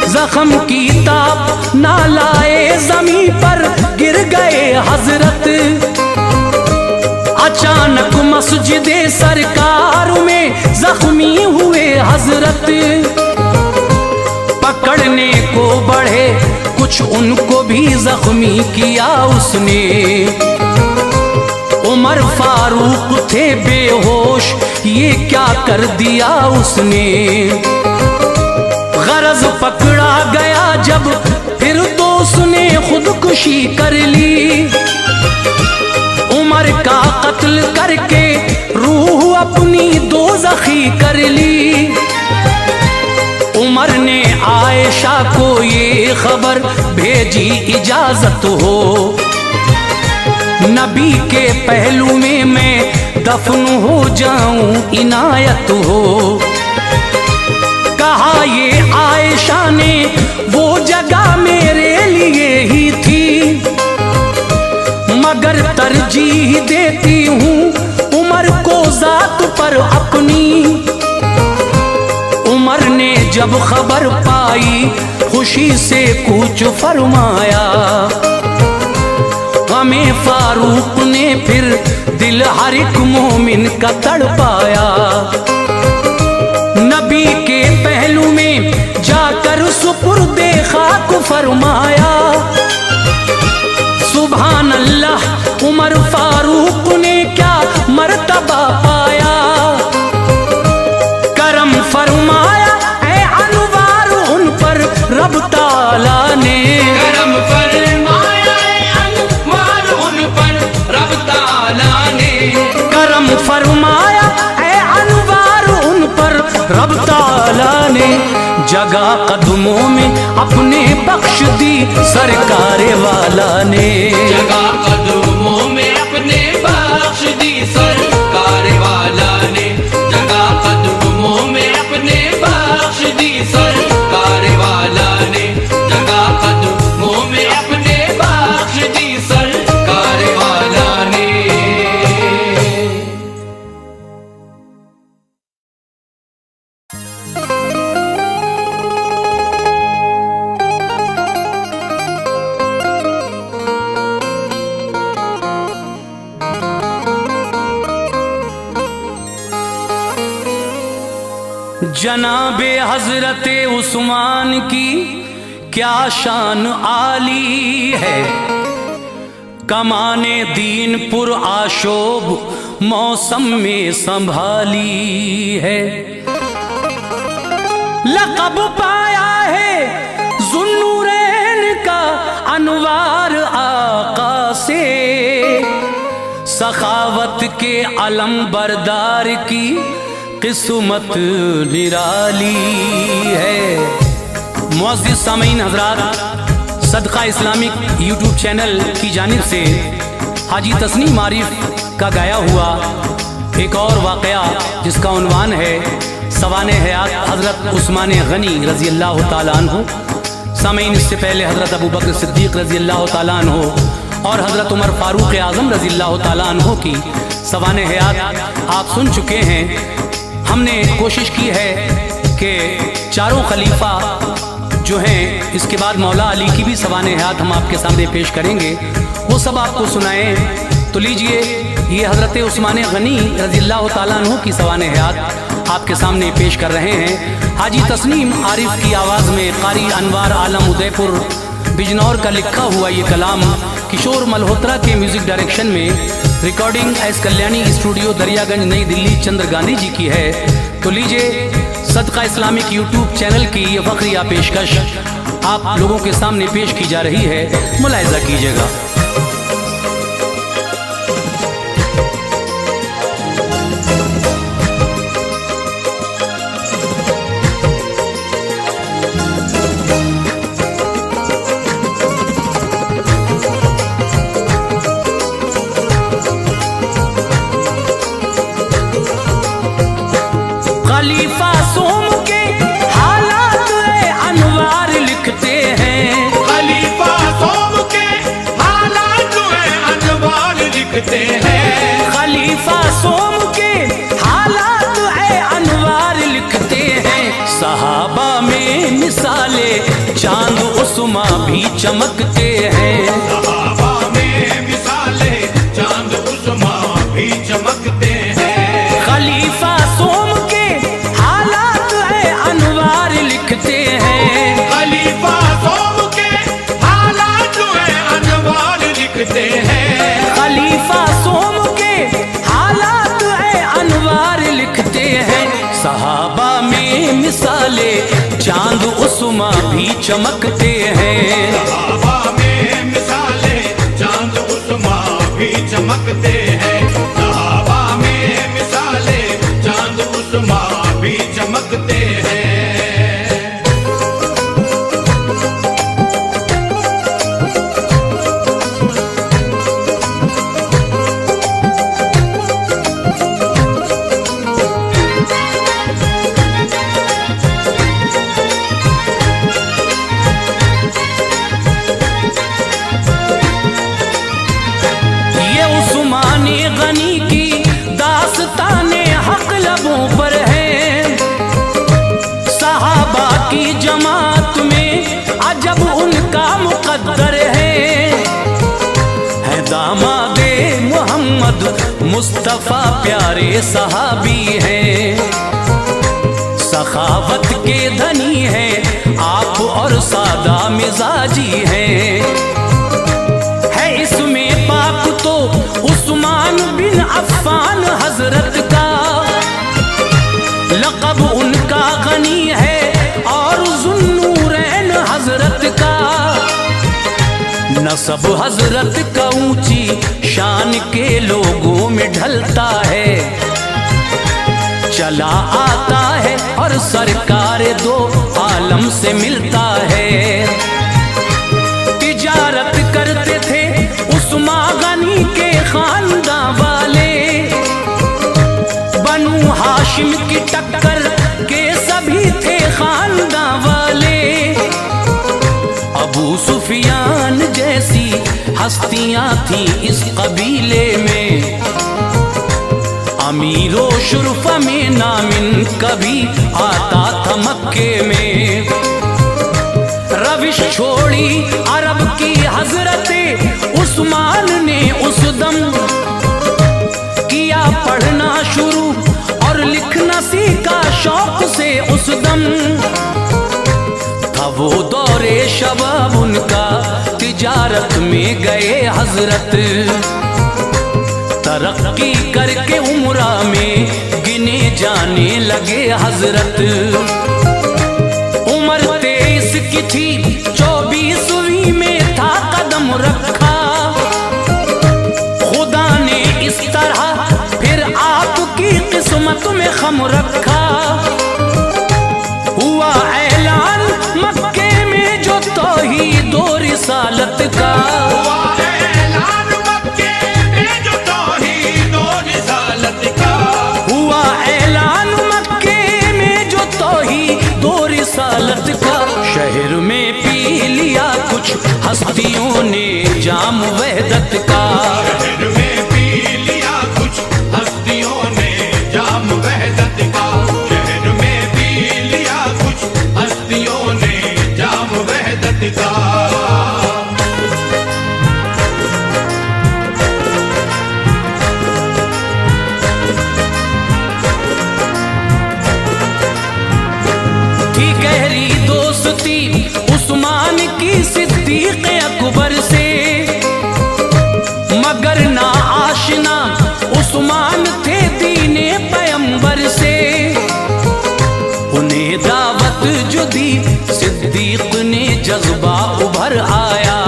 जख्म की ताप ना लाए जमीन पर गिर गए हजरत, अचानक मस्जिद सरकार में जख्मी हुए हजरत। पकड़ने को बढ़े कुछ उनको भी जख्मी किया उसने। उमर फारूक थे बेहोश, ये क्या कर दिया उसने। गरज पकड़ा गया जब फिर तो उसने खुदकुशी कर ली। उमर का कत्ल करके रूह अपनी दोज़खी कर ली। उमर ने आयशा को ये खबर भेजी इजाजत हो, नबी के पहलू में मैं दफन हो जाऊं इनायत हो। कहा ये आयशा ने वो जगह मेरे लिए ही थी, मगर तरजीह देती हूँ उमर को जात पर अपनी। उमर ने जब खबर पाई खुशी से कूच फरमाया, हमें फारूक ने फिर दिल हर एक मोमिन का तड़पाया। नबी के पहलू में जाकर सुपुर्दे खाक फरमाया। सुभान अल्लाह, उमर फारूक ने क्या मर्तबा पाया। करम फरमाया ऐ अनवार उन पर रब ताला ने, करम फरमाया ऐ अनवार उन पर रब ताला ने। करम फरमाया ऐ अनवार उन पर रब ताला ने। जगह कदमों में अपने बख्श दी सरकार वाला ने। जगह कदमों में अपने बख्श दी सरकार वाला ने। जगह कदमों में अपने बख्श दी सरकार वाला ने। जगह कदमों में अपने बख्श दी सरकार वाला ने। जनाबे हजरत उस्मान की क्या शान आली है, कमाने दीन पुर आशोब मौसम में संभाली है। लक़ब पाया है ज़ुन्नूरैन का अनवार आका से, सखावत के अलम बरदार की किस्मत निराली है। मुअज़्ज़िज़ सामीन हज़रात, सदका इस्लामिक यूट्यूब चैनल की जानिब से हाजी तस्नीम आरिफ का गाया हुआ एक और वाक़या जिसका उन्वान है सवाने हयात हज़रत उस्मान गनी रज़ी अल्लाह ताला अन्हु। सामीन, इससे पहले हज़रत अबू बकर सिद्दीक़ रज़ी अल्लाह ताला अन्हु और हज़रत उमर फ़ारूक आज़म रज़ी अल्लाह ताला अन्हु की सवाने हयात आप सुन चुके हैं। हमने कोशिश की है कि चारों खलीफा जो हैं, इसके बाद मौला अली की भी सवाने हयात हम आपके सामने पेश करेंगे, वो सब आपको सुनाएं। तो लीजिए, ये हज़रत उस्मान गनी रज़ी अल्लाह ताला अन्हु की सवाने हयात आपके सामने पेश कर रहे हैं। हाजी तस्नीम आरिफ की आवाज़ में कारी अनवार आलम उदयपुर बिजनौर का लिखा हुआ ये कलाम किशोर मल्होत्रा के म्यूज़िक डायरेक्शन में recording S Kalyani studio Daryaganj नई दिल्ली चंद्र गांधी जी की है। तो लीजिए, सदका इस्लामिक यूट्यूब चैनल की ये फ़ख्रिया पेशकश आप लोगों के सामने पेश की जा रही है, मुलाहिज़ा कीजिएगा। में मिसाले चांद उस्मा भी चमकते हैं। सहाबा में मिसाले चांद उस्मा भी चमकते हैं। खलीफा सोम के हालात है अनवार लिखते हैं। खलीफा सोम के हालात है अनवार लिखते हैं। खलीफा सोम के हालात है अनवार लिखते हैं। सहाबा में मिसाले चांद उस्मा भी चमकते हैं। सहाबा में मिसाले चांद उस्मा भी चमकते हैं। सहाबा में मिसाले चांद उस्मा भी चमकते हैं। ये उस्माने गनी की दास्ताने हक लबों पर है। सहाबा की जमात में अजब उनका मुकद्दर है दामादे मोहम्मद मुस्तफा प्यारे सहाबी हैं। सखावत के धनी हैं आप और सादा मिजाजी हैं। है इसमें पाक तो उस्मान बिन अफ़्फ़ान हजरत का, लक़ब उनका गनी है और ज़ुन्नूरैन हजरत का। नसब हजरत का ऊंची शान के लोगों में ढलता है। चला आता है और सरकार दो आलम से मिलता है। तिजारत करते थे उस्मा गनी के खानदान वाले। बनु हाशिम की टक्कर के सभी थे खानदान वाले। अबू सुफियान जैसी हस्तियां थी इस कबीले में। अमीरो शुरफा में नामिन कभी आता था मक्के में। रविश छोड़ी अरब की हजरते उस्मान ने उस दम किया पढ़ना शुरू और लिखना सीखा शौक से उस दम। था वो दौरे शबाब उनका तिजारत में गए हजरत। तरक्की करके उम्रा में गिने जाने लगे हजरत। उम्र 23 की थी 24वीं में था कदम रखा। खुदा ने इस तरह फिर आपकी किस्मत में खम रखा। हुआ ऐलान मक्के में जो तौहीद और रिसालत का। हुआ ऐलान मक्के में जो तौहीद और रिसालत का। हुआ ऐलान मक्के में जो तौहीद और रिसालत का। शहर में पी लिया कुछ हस्तियों ने जाम वहदत का। शहर में पी लिया कुछ हस्तियों ने जाम वहदत का। शहर में पी लिया कुछ हस्तियों ने जाम वहदत का। गहरी दोस्ती उस्मान की सिद्दीक अकबर से। मगर ना आशना उस्मान थे दीने पैगंबर से। उन्हें दावत जो दी सिद्दीक ने जज्बा उभर आया।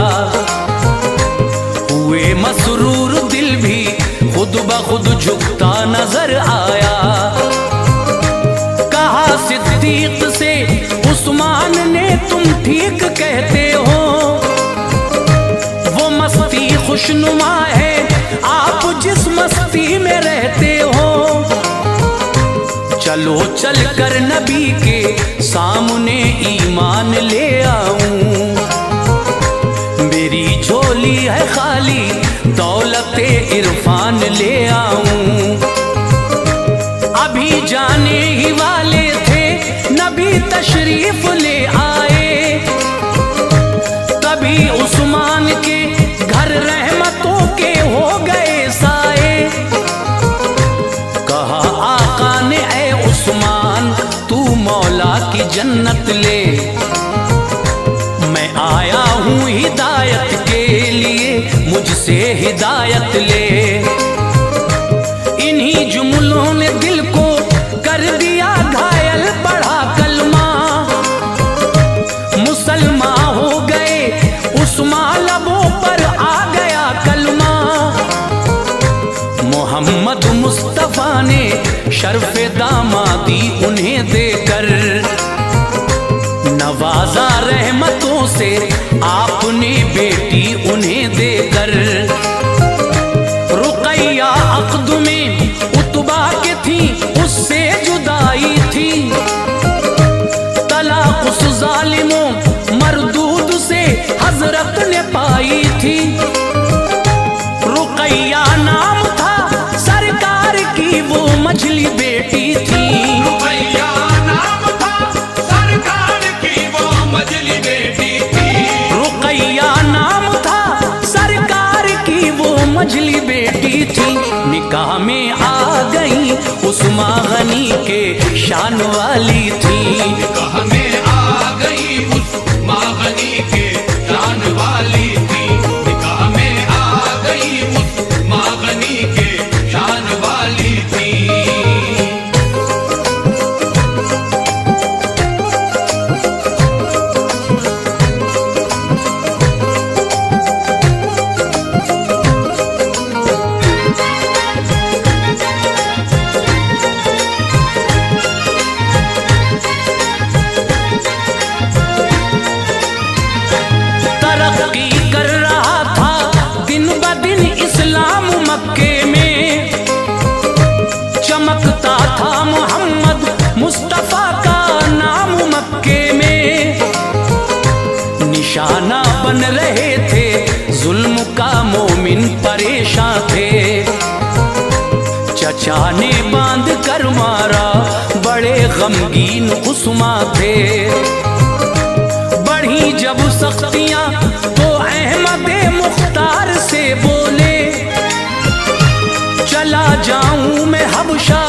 हुए मसरूर दिल भी खुद ब खुद झुकता नजर आया। कहा सिद्दीक से उस्मान ने तुम ठीक कहते हो। वो मस्ती खुशनुमा है आप जिस मस्ती में रहते हो। चलो चल कर नबी के सामने ईमान ले आऊं। मेरी झोली है खाली दौलत इरफान ले आऊं। अभी जाने ही वाले थे नबी नबी तशरीफ ले आए, तभी उस्मान के घर रहमतों के हो गए साए। कहा आका ने ऐ उस्मान तू मौला की जन्नत ले, मैं आया हूँ हिदायत के लिए, मुझसे हिदायत ले। इन्हीं जुमलों ने दिल को कर दिया घायल, बढ़ा कलमा मुसलमान हो गए, उस्मान लबों पर आ गया कलमा। मोहम्मद मुस्तफा ने शर्फ़े दामादी उन्हें देकर, नवाजा रहमतों से आपने बेटी उन्हें देकर। रुक़ैया अक़द में उतबा के थी, उससे जुदाई थी, तलाक़ उस ज़ालिमों मरदूद से हज़रत ने पाई थी। रुक़ैया नाम था सरकार की वो मझली बेटी थी, रुक़ैया नाम था सरकार की वो मझली बेटी थी। रुक़ैया नाम था सरकार की वो मझली बेटी थी। निकाह में आ गई उस्मान गनी के शान वाली थी, निकाह में आ गई उस्मान गनी के शान वाली थी, निकाह में आ गई उस्मान गनी के शान वाली थी। तरक्की कर रहा था दिन ब दिन इस्लाम मक्के में, चमकता था मोहम्मद मुस्तफा का नाम मक्के में। निशाना बन रहे थे जुल्म का मोमिन परेशान थे, चचा ने बांध कर मारा बड़े गमगीन उस्मान थे। बढ़ी जब सख्तियां तो अहमद मुख्तार से बोले, चला जाऊं मैं हबशा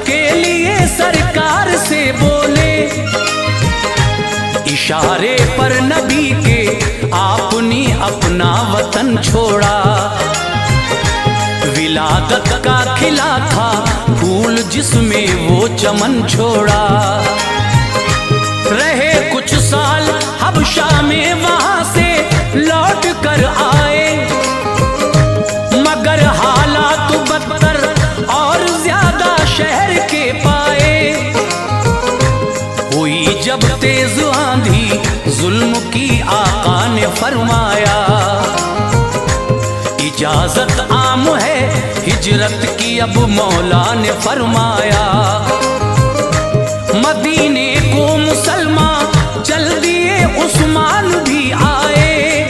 के लिए सरकार से बोले। इशारे पर नबी के आपने अपना वतन छोड़ा, विलादत का खिला था फूल जिसमें वो चमन छोड़ा। रहे कुछ साल हबशा में, वहां से लौट कर आए, मगर हालात बदतर और ज्यादा शहर के पाए। हुई जब तेज आंधी जुल्म की आका ने फरमाया, इजाजत आम है हिजरत की अब मौला ने फरमाया। मदीने को मुसलमान चल दिए, उस्मान भी आए,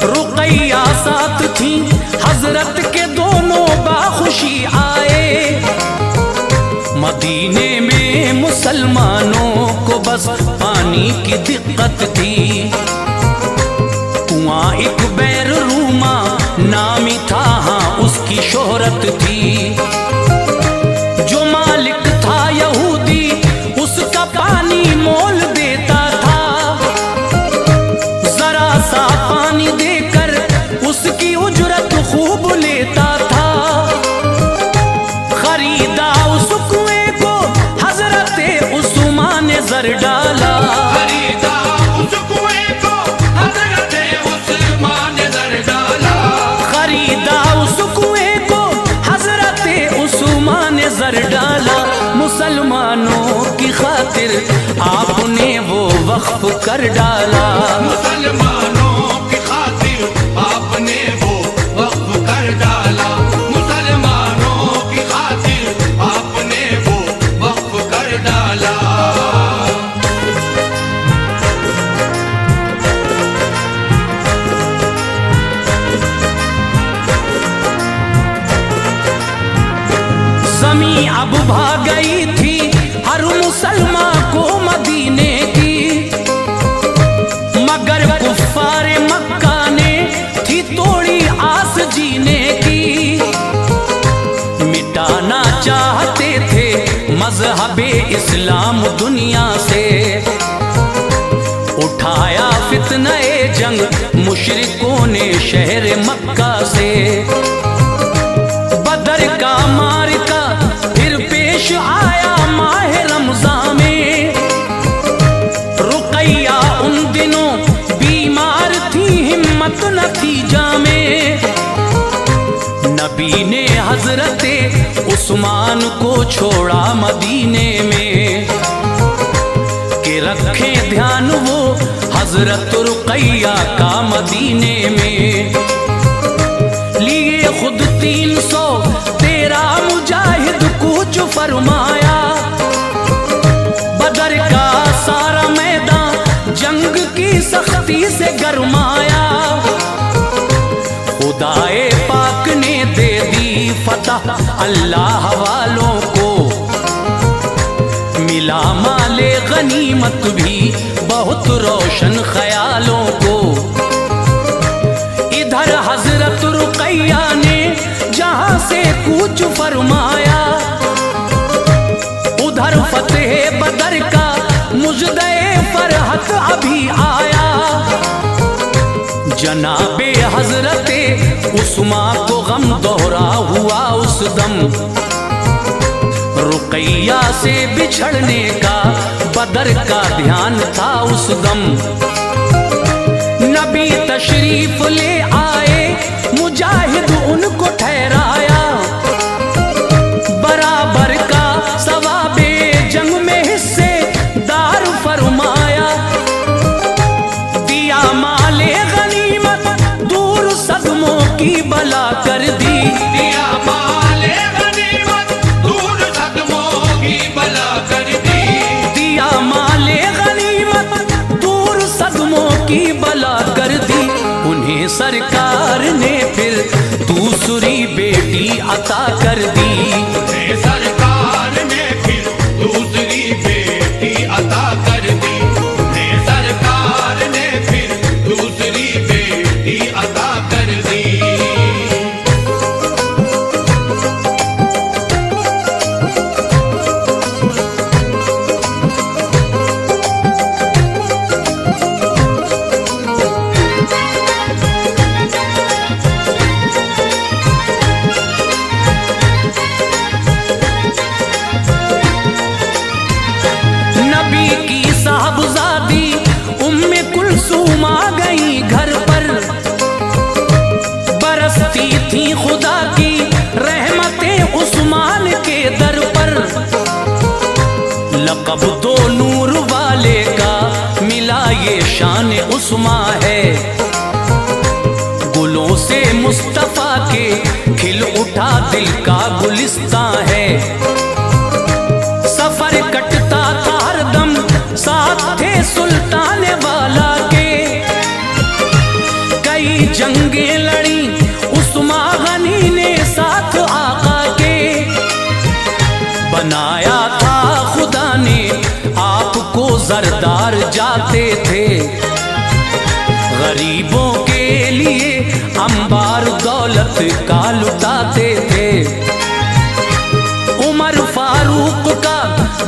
रुक़ैया साथ थी हजरत के दोनों बाखुशी आए। मदीने में मुसलमानों को बस पानी की दिक्कत थी, कुआं एक बैर रूमा नामी था, हाँ उसकी शोहरत थी। जो मालिक था यहूदी उसका पानी मोल देता था, जरा सा पानी देकर उसकी उजरत खूब लेता था। खरीदा उस कुएं को हजरते उस्मान ने जर डाला, खरीदा उस कुएं को हजरते उस्मान ने जर डाला, खरीदा उस कुएं को हजरते उस्मान ने जर डाला। मुसलमानों की खातिर आपने वो वक्फ कर डाला, मुसलमानों की खातिर आपने वो वक्फ कर डाला, मुसलमानों की खातिर आपने वो वक्फ कर डाला। जमी अब भाग गई थी हर मुसलमान को इस्लाम दुनिया से, उठाया फितने जंग मुशरिकों ने शहर मक्का से। बदर का मारका फिर पेश आया माह रमजान में, रुकैया उन दिनों बीमार थी, हिम्मत न थी जामे। नबी ने हजरते उस्मान को छोड़ा मदीने में, के रखे ध्यान वो हजरत रुकैया का मदीने में। लिए खुद 313 मुजाहिद कूच फरमाया, बदर का सारा मैदान जंग की सख्ती से गरमाया। खुदाए पाक ने दे दी फतह अल्लाह वालों को, मिला माले गनीमत भी बहुत रोशन ख्यालों को। इधर हजरत रुकैया ने जहां से कूच फरमाया, उधर फतेह बदर का मुजदे फरहत अभी आया। जनाबे हजरते उस्मा को गम दोहरा हुआ उस दम, रुकैया से बिछड़ने का बदर का ध्यान था उस दम। नबी तशरीफ ले आए, मुजाहिद उनको ठहराया, बराबर का सवाबे जंग में हिस्से दार फरमाया। दिया माले गनीमत दूर सदमों की बला कर दी, दिया माले गनीमत दूर सदमों की बला कर दी। दिया माले गनीमत दूर सदमों की बला कर दी। उन्हें सरकार ने फिर दूसरी बेटी अता कर दी, उन्हें सरकार ने फिर दूसरी बेटी अता कर दी। उन्हें सरकार ने फिर दूसरी बेटी अता कर दी। नबी की साहबजादी उम्मे कुलसूम आ गई घर पर, बरसती थी खुदा की रहमतें उस्मान के दर पर। लक़ब तो नूर वाले का मिला ये शान उस्मा है, गुलों से मुस्तफा के खिल उठा दिल का गुलिस्तां है। सफर कटता था हरदम साथ थे सुल्तान वाला के, कई जंगें लड़ी उस्मा गनी ने साथ आका के। बनाया था खुदा ने आपको जरदार जाते थे, गरीबों के लिए अंबार दौलत का लुटाते थे। उमर फारूक का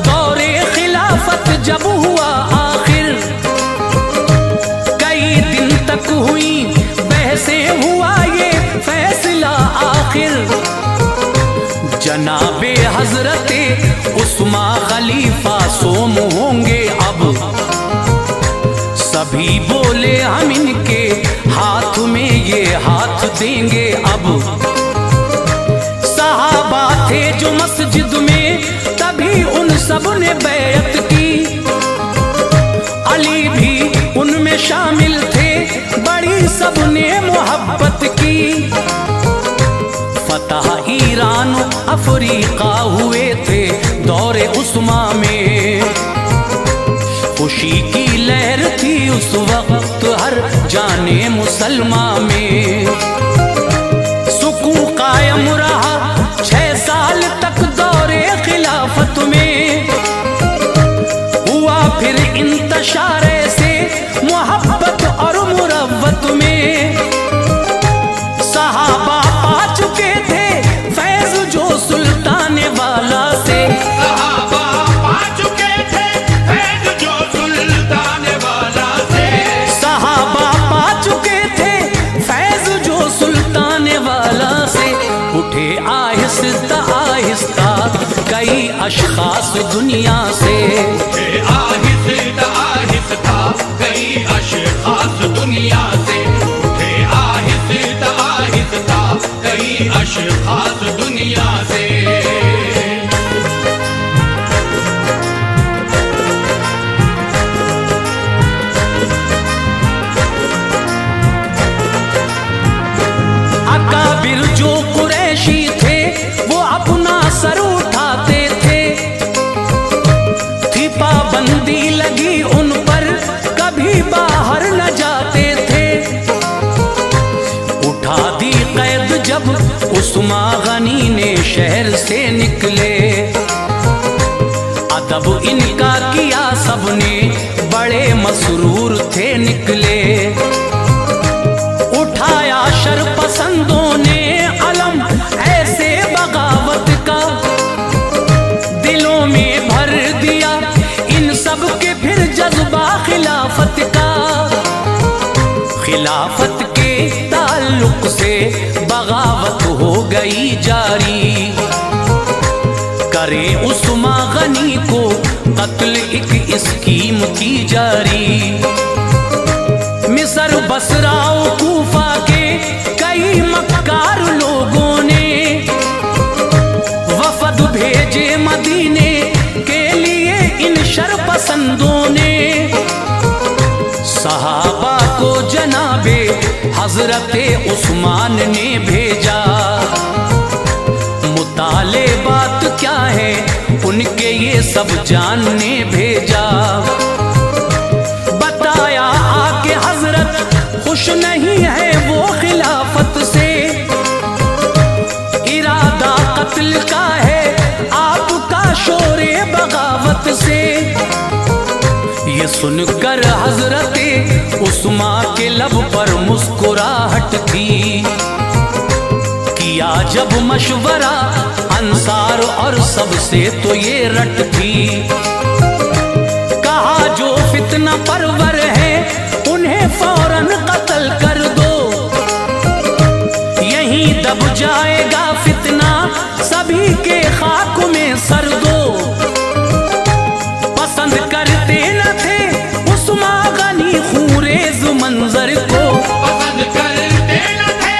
दौरे खिलाफत जब हुआ आखिर, कई दिन तक हुई बहसें, हुआ ये फैसला आखिर। जनाबे हजरते उस्मा खलीफा सोम होंगे अब, सभी बोले हम इनके हाथ में ये हाथ देंगे अब। सहाबा थे जो मस्जिद में तभी उन सब ने बैत की, अली भी उनमें शामिल थे, बड़ी सब ने मोहब्बत की। फतह ईरान अफ्रीका हुए थे दौरे उस्मा में, खुशी की लहर थी उस वक्त हर जाने मुसलमान में। सुकून कायम रहा 6 साल तक दौरे खिलाफत में, हुआ फिर इंतशार से मोहब्बत और मुरव्वत में। सहाबा पा चुके थे फैज जो सुल्तान वाला से, सहाबा पा दुनिया से। उठे आहिस्ता आहिस्ता कई अशखास दुनिया से, उठे आहिस्ता आहिस्ता कई अशखास दुनिया से। अकाबिर जो कुरैशी थे वो अपना सर उठाते थे, थी पाबंदी लगी उन पर कभी बाहर न जाते थे। उठा दी कैद जब उस्मा गनी ने शहर से निकले, अदब इनका किया सबने बड़े मसरूर थे निकले। उठाया शरपसंदों ने अलम ऐसे बगावत का, दिलों में भर दिया इन सब के फिर जज्बा खिलाफत का। खिलाफत के ताल्लुक से बगावत हो गई जारी, करे उस्मा गनी को कत्ल एक स्कीम की जारी। मिस्र बसरा कूफा के कई मक्कार लोगों ने वफद भेजे मदीने के लिए इन शरपसंदों ने। सहाबा को जनाबे हजरते उस्मान ने भेजा, मुताले बात क्या है उनके ये सब जानने भेजा। बताया आके हजरत खुश नहीं है वो खिलाफत से, इरादा कत्ल का है आपका शोरे बगावत से। ये सुनकर हजरते उस्मा के लब पर मुस्कुराहट थी, किया जब मशवरा अंसार और सबसे तो ये रट थी। कहा जो फितना परवर है उन्हें फौरन कत्ल कर दो, यहीं दब जाएगा फितना सभी के खाक में सर दो। पसंद करते न थे उस्मा गनी खूरेज मंजर को, पसंद करते न थे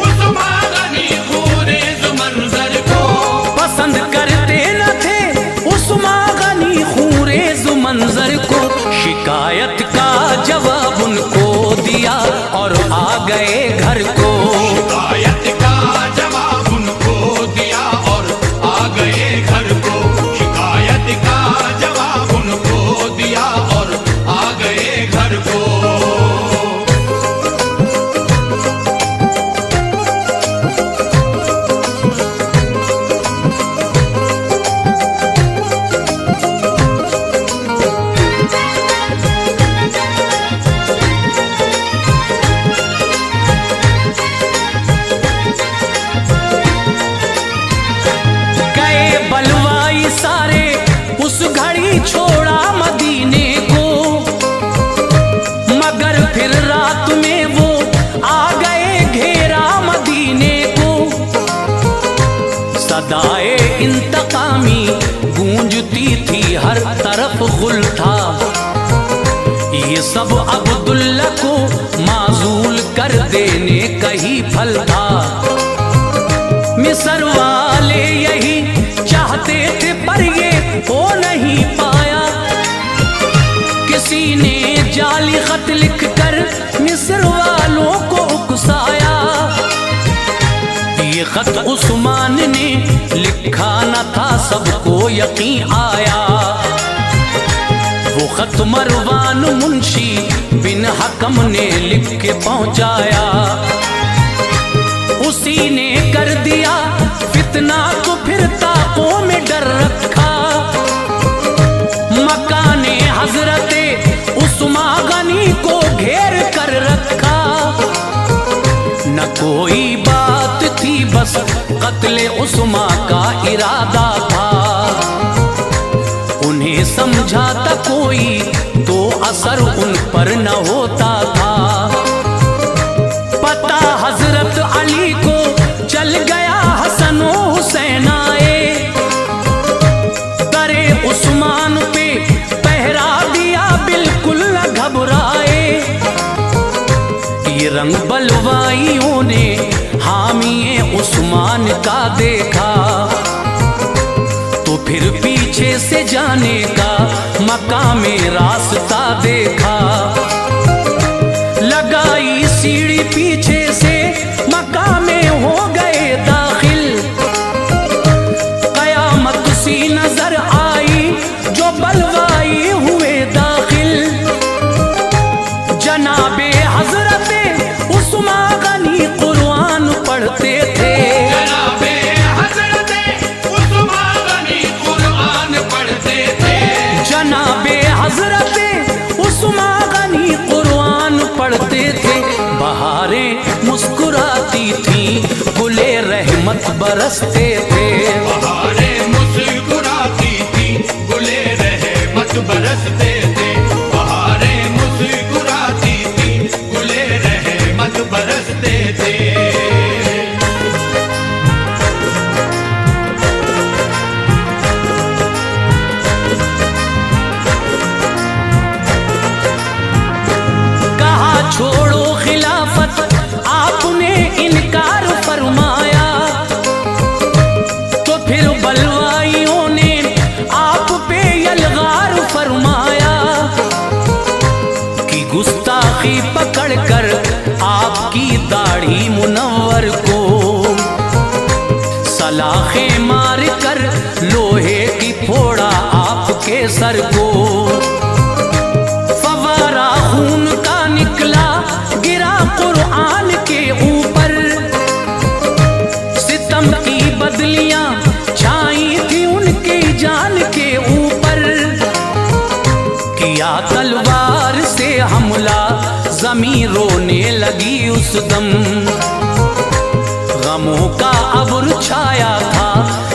उस्मा गनी खूरेज मंजर को, पसंद करते न थे उस्मा गनी खूरेज मंजर को। शिकायत का जवाब उनको दिया और आ गए घर को, शिकायत का जवाब उनको दिया और आ गए घर को, शिकायत का जवाब उनको दिया और आ गए घर को। सारे उस घड़ी छोड़ा मदीने को, मगर फिर रात में वो आ गए घेरा मदीने को। सदाए इंतकामी गूंजती थी हर तरफ गुल था, ये सब अब्दुल्ला को माजूल कर देने का ही फल था। मिस्र वाले यही चाहते थे पर ये हो नहीं पाया, किसी ने जाली खत लिखकर मिस्र वालों को उकसाया। ये खत उस्मान ने लिखा न था सबको यकीन आया, वो खत मरवान मुंशी बिन हकम ने लिख के पहुंचाया। उसी ने कर दिया फितना को फिर ताकों में डर रखा, मकाने हजरते उस्मा गनी को घेर कर रखा। न कोई बात थी बस कत्ले उस्मा का इरादा था, उन्हें समझाता कोई तो असर उन पर न होता था। पता हजरत अली को चल गया, हसन हुसैन आए, दरे घबराए। ये रंग बलवाइयों ने हामिए उस्मान का देखा, तो फिर पीछे से जाने का मकामे रास्ता देखा। लगाई सीढ़ी पीछे से मकामे हो गए दाखिल। कयामत सी नजर आई जो बलवाई हुए दाखिल। जनाबे हजरते उस्मान गनी कुरान पढ़ते थे। जनाबे हजरते उस्मान गनी कुरान पढ़ते थे। जनाबे हजरते उस्मान गनी कुरान पढ़ते थे। बहारें मुस्कुराती थी, गुले रहमत बरसते थे। बहारें मुस्कुराती थी, गुले रहमत बरसते थे। बहारें मुस्कुराती थी, गुले रहमत बरसते थे। कहा छोड़ो खिलाफत, आपने इनकार फरमाया। तो फिर बलवाइयों ने आप पे यलगार फरमाया कि गुस्ताखी पकड़कर आपकी दाढ़ी मुनव्वर को सलाखे मार कर लोहे की फोड़ा आपके सर को। फवारा खून का निकला गिरा कुरान के ऊपर। सितम की बदलियां छाई थी उनकी जान के ऊपर। किया तलवार से हमला, जमीन रोने लगी उस दम। गमों का अब्र छाया था,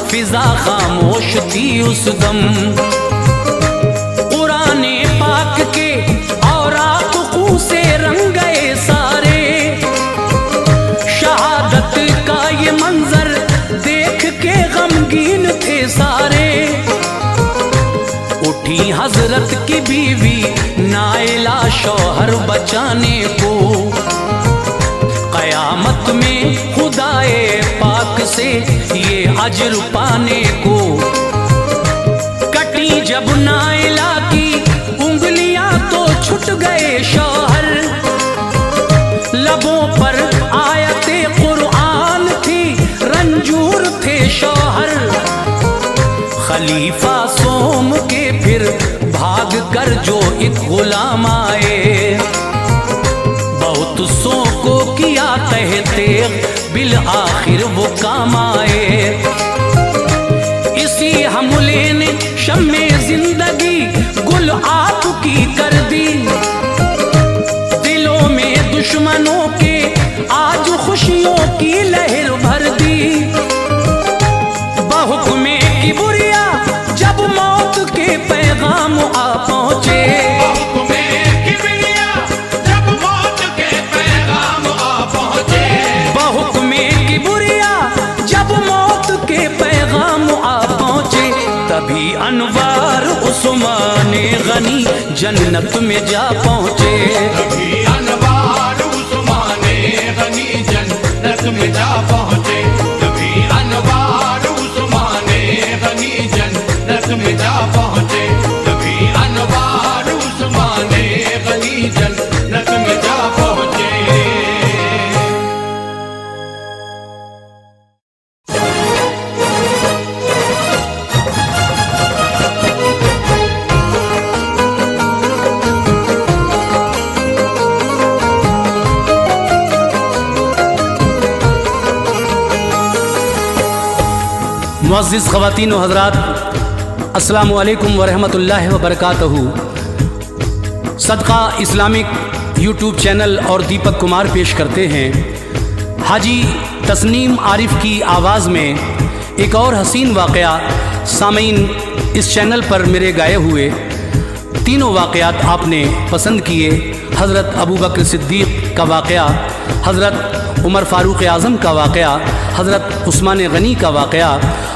फिजा खामोश थी उस दम। कुराने पाक के और आक़ू से रंग गए सारे। शहादत का ये मंजर देख के गमगीन थे सारे। उठी हजरत की बीवी नाइला शौहर बचाने को। कयामत में खुदाए पाक से ये अजर पाने को। कटी जब नाइला की उंगलियां तो छूट गए शौहर। लबों पर आयते कुरान थी, रंजूर थे शौहर। खलीफा सोम के फिर भाग कर जो एक गुलाम आए। बहुत सो को किया कहते बिल आखिर वो काम आए। इसी हमले ने शम्मे जिंदगी गुल आपकी कर दी। दिलों में दुश्मनों के आज खुशियों की लहर भर दी। बहुक्मे की बुरिया जब मौत के पैगाम आ पहुंचे। बहुक्मे की बुरिया जब मौत के पैगाम आ पहुंचे। बहुक्मे की बुरिया जब मौत के पैगाम आ पहुंचे। तभी अनवार उस्मान गनी जन्नत में जा पहुंचे। तभी अनवार उस्मान गनी जन्नत में जा पहुंचे। तभी अनवार उस्मान गनी जन्नत में जा पहुंचे। तभी अनवार उस्मान गनी जन्नत में जा पहुंचे। मुअज़्ज़िज़ ख़वातीन व हज़रात, अस्सलामु अलैकुम व रहमतुल्लाहि व बरकातहू। सदका इस्लामिक यूट्यूब चैनल और दीपक कुमार पेश करते हैं हाजी तस्नीम आरिफ की आवाज़ में एक और हसीन वाक़या। सामीन, इस चैनल पर मेरे गाए हुए तीनों वाक़यात आपने पसंद किए। हज़रत अबू बकर सिद्दीक़ का वाक़या, हज़रत उमर फ़ारूक आज़म का वाक़या, हज़रत उस्मान गनी का वाक़या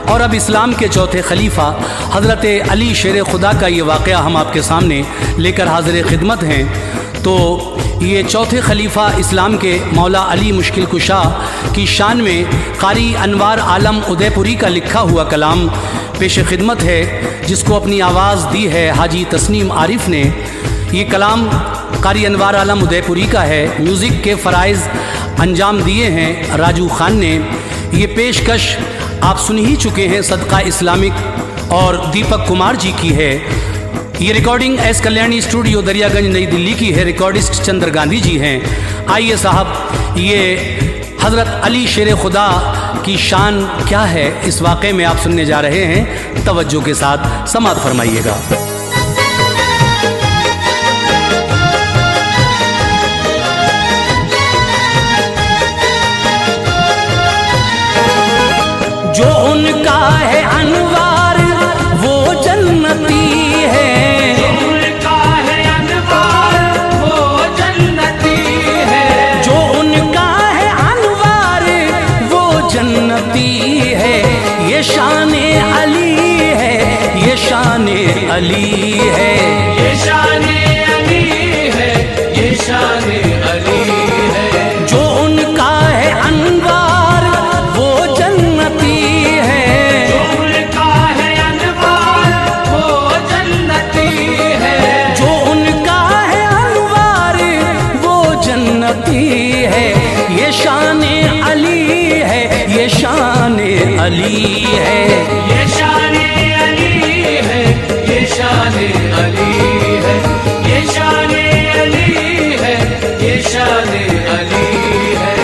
और अब इस्लाम के चौथे खलीफा हज़रत अली शेर खुदा का ये वाक़या हम आपके सामने लेकर हाज़िर खिदमत हैं। तो ये चौथे खलीफा इस्लाम के मौला अली मुश्किल कुशा की शान में कारी अनवार आलम उदयपुरी का लिखा हुआ कलाम पेश खिदमत है, जिसको अपनी आवाज़ दी है हाजी तस्नीम आरिफ ने। ये कलाम कारी अनवार आलम उदयपुरी का है। म्यूज़िक के फ़राइज़ अंजाम दिए हैं राजू खान ने। ये पेशकश आप सुन ही चुके हैं, सदका इस्लामिक और दीपक कुमार जी की है। ये recording S Kalyani studio Daryaganj नई दिल्ली की है। रिकॉर्डिस्ट चंद्र गांधी जी हैं। आइए साहब, ये हज़रत अली शेर खुदा की शान क्या है इस वाक़े में आप सुनने जा रहे हैं। तवज्जो के साथ समाअत फरमाइएगा। जो उनका है अनवार वो जन्नती है, जो उनका है अनवार वो जन्नती है, जो उनका है अनवार वो जन्नती है। ये शान अली है, ये शान अली है, ये शान अली है, ये शान अली है। जो उनका है अनवार वो जन्नती है, जो उनका है अनवार वो जन्नती है, जो उनका है अनवार वो जन्नती है। ये शान अली है, ये शान अली है, ये शान अली है, ये शान अली है, ये शान अली है, ये शान अली है।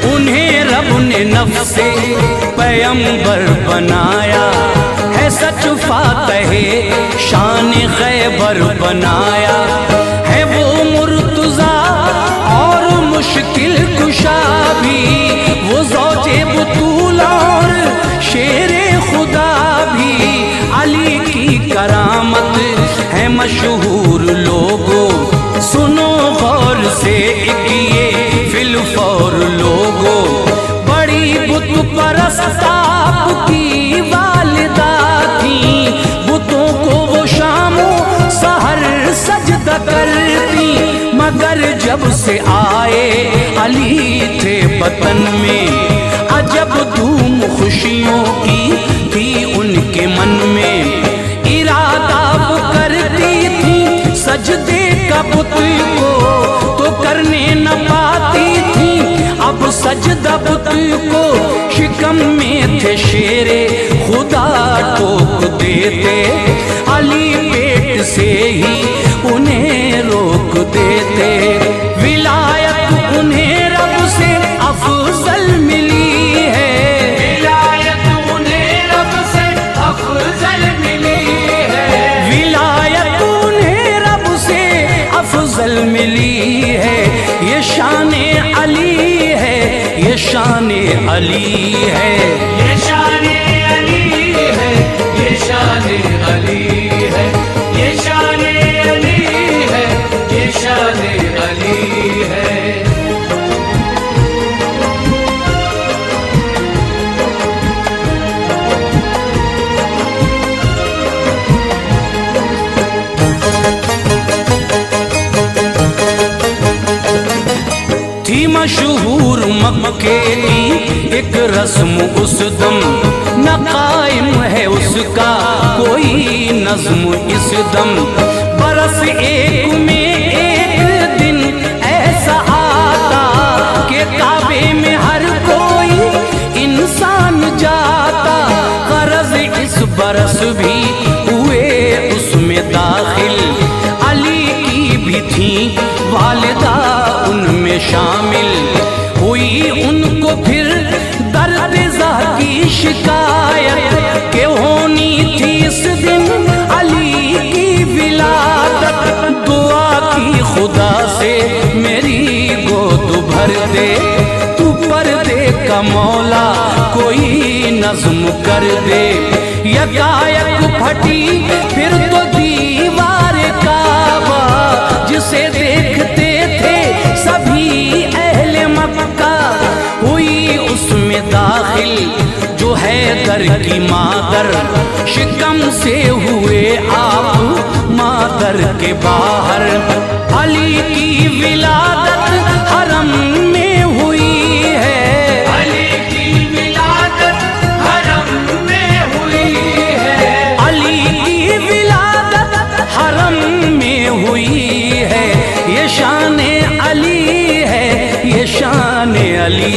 उन्हें रब ने नफ्से पैगंबर बनाया है, सच फातहे शान खैबर बनाया है। वो मुर्तज़ा और मुश्किल कुशा भी, वो ज़ौजे बुतूल और शेरे खुदा भी। अली की करामत है मशहूर लोगों, सुनो गौर से एक ये फिलफौर लोगों। बड़ी बुत परस्त आपकी वालिदा थी, बुतों को वो शामो सहर सजदा करती। मगर जब से आए अली थे वतन में, अजब धूम खुशियों की थी उनके मन में। इरादा वो करती थी सजदे का बुत को, तो करने न पाती थी अब सजदा बुत को। शिकम में थे शेरे खुदा टोक देते, अली पेट से ही उन्हें रोक देते। विलायत उन्हें रब से अफजल मिली है, विलायत उन्हें रब से अफजल मिली है, विलायत उन्हें रब से अफजल मिली है। ये शान अली है, ये शान अली है, ये शान अली है, ये शान अली है, ये शान अली है, ये शान अली है। थी मशहूर मक्के की एक रस्म उस दम, न कायम है उसका कोई नज्म इस दम। बरस एक में एक दिन ऐसा आता कि काबे में हर कोई इंसान जाता। गरज इस बरस भी हुए उसमें दाखिल, अली की भी थी वालिदा उनमें शामिल। हुई उनको फिर दर्द-ए-ज़ा की शिकायत के होनी थी इस दिन अली की विलादत। नज्म कर दे। यकायक फटी फिर तो दीवार काबा, जिसे देखते थे सभी अहले मक्का। हुई उसमें दाखिल जो हैदर की मादर, शिकम से हुए आप मादर के बाहर। अली की विलादत हरम में हुई है, अली की विलादत हरम में हुई है, अली की विलादत हरम में हुई है। ये शान अली है, ये शान अली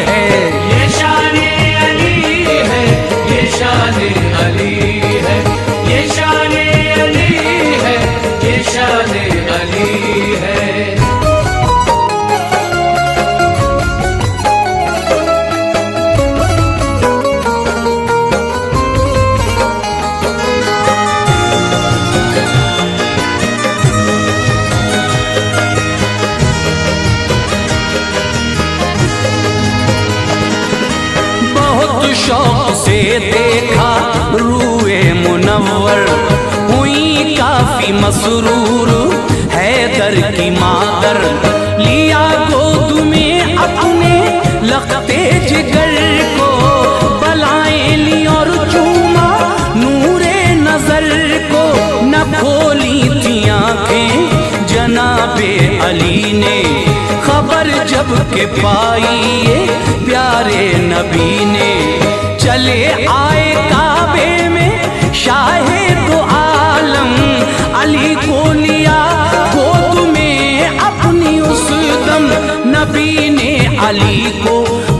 है, ये शान अली है, ये शान अली है, ये शान अली है, ये शान अली है। बहुत शौक से देखा रूए मुनव्वर, हुई काफी मसरूर हैदर की मादर। लिया गोद में अपने लखते जिगर को, बलाएं ली और चूमा नूरे नजर को। न खोली थी आंखें जनाबे अली ने, खबर जब के पाई ये प्यारे नबी ने। चले आए काबे में शाहे दो आलम, अली को लिया गोद में अपनी उस दम। नबी ने अली को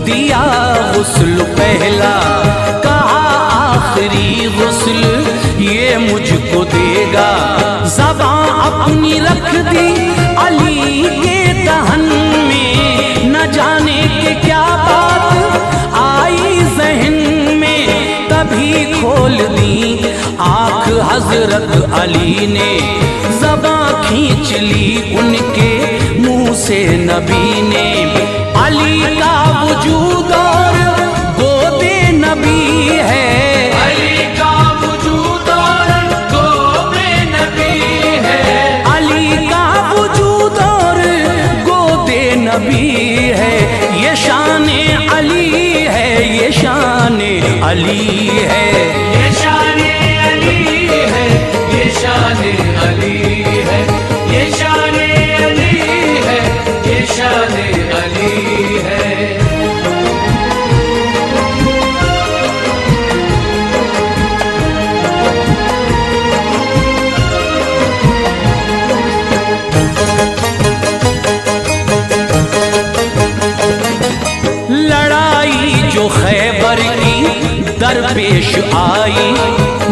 दिया गुस्ल पहला, कहा आखिरी गुस्ल ये मुझको देगा। ज़बां अपनी रख दी अली के दहन में, न जाने के क्या बात आई जहन में। तभी खोल दी आँख हजरत अली ने, ज़बां खींच ली उनके मुंह से नबी ने। अली का वजूद और गोदे नबी है, अली का वजूद और गोदे नबी है, अली का वजूद और गोदे नबी है। ये शान अली है, ये शान अली है, ये शान अली है, ये शान अली है, ये शान अली है, ये शान अली है। लड़ाई जो खैबर की दरपेश आई,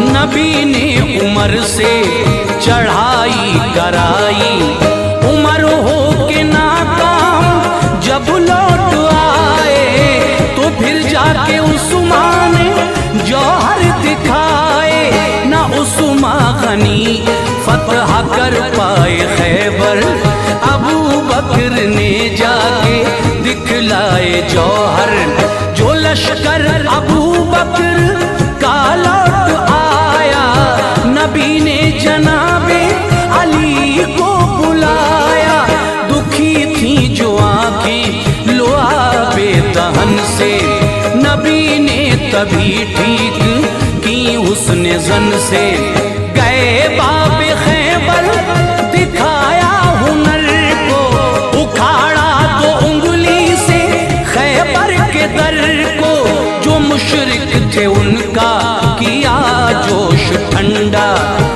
नबी ने उमर से चढ़ाई कराई। उमर हो के नाकाम जब लौट आए, तो फिर जाके उस्मान जौहर दिखाए। न उस्मान गनी फतह कर पाए खैबर, अबू बकर ने जाके दिखलाए जौहर। जो लश्कर अबू बकर का लौट आया, नबी ने जनाबे अली को बुलाया। दुखी थी जो आंखें लुआबे दहन से, नबी ने तभी ठीक की हुस्न ज़न से। गए बाबे खैबर दिखाया हुनर को, उखाड़ा तो उंगली से खैबर के दर को। जो मुशरिक थे उनका किया जोश ठंडा,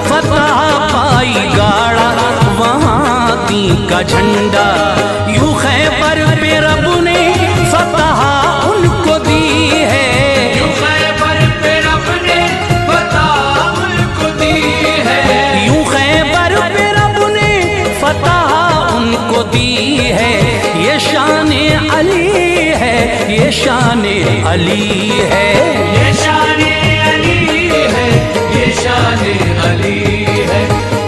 फतह पाई गाड़ा वहाँ दी का झंडा। यूं खैबर पे रब ने फतह उनको दी है, यूं खैबर पे रब ने फतह उनको दी है, यूं खैबर पे रब ने फतह उनको दी है। ये शान अली है, ये शान अली है, ये शान अली है, ये शान अली है,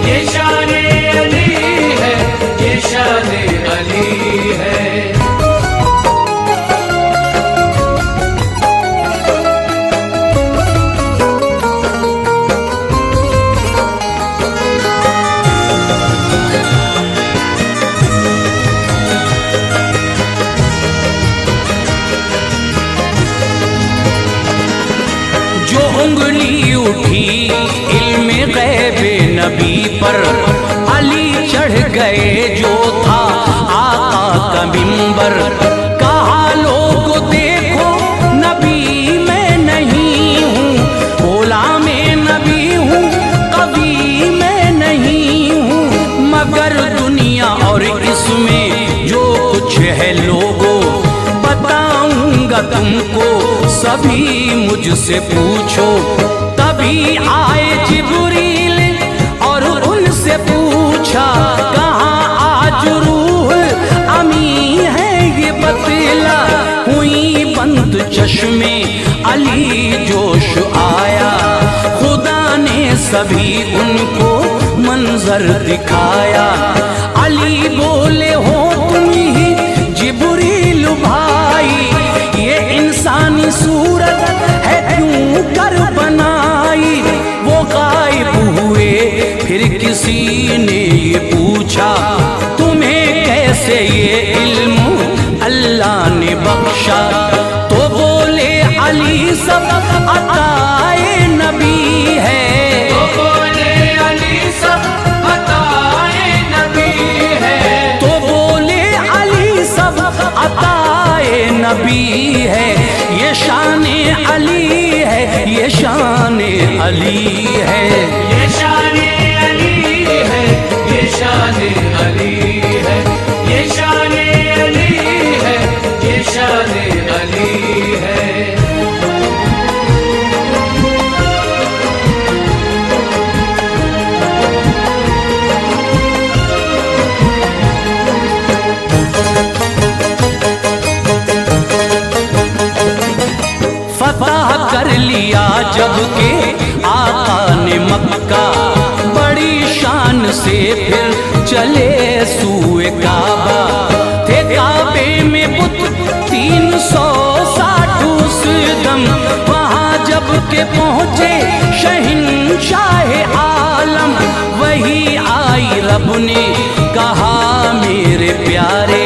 ये शान अली है, ये शान अली है। से पूछो। तभी आए जिब्रील और उनसे पूछा, कहाँ आज रूह अमी है ये बतला। हुई बंद चश्मे अली जोश आया, खुदा ने सभी उनको मंजर दिखाया। अली बोले, हो तुम ही जिब्रील भाई, ये इंसानी सूरत है क्यों कर बनाई। वो गायब हुए, फिर किसी ने ये पूछा, तुम्हें कैसे ये इल्म अल्लाह ने बख्शा। तो बोले अली सब अताए नबी है, तो बोले अली सब अताए नबी है, तो बोले अली सब अताए नबी है। ये शाने अली है, ये शाने अली है, ये शाने अली है, ये शाने अली है, ये शाने अली है, ये शाने अली है। फतह कर लिया जब के आका ने मक्का, बड़ी शान से फिर चले सूए काबा। थे काबे में बुत 360 उस दम, वहाँ जब के पहुँचे शहंशाह आलम। वही आई रब ने कहा, मेरे प्यारे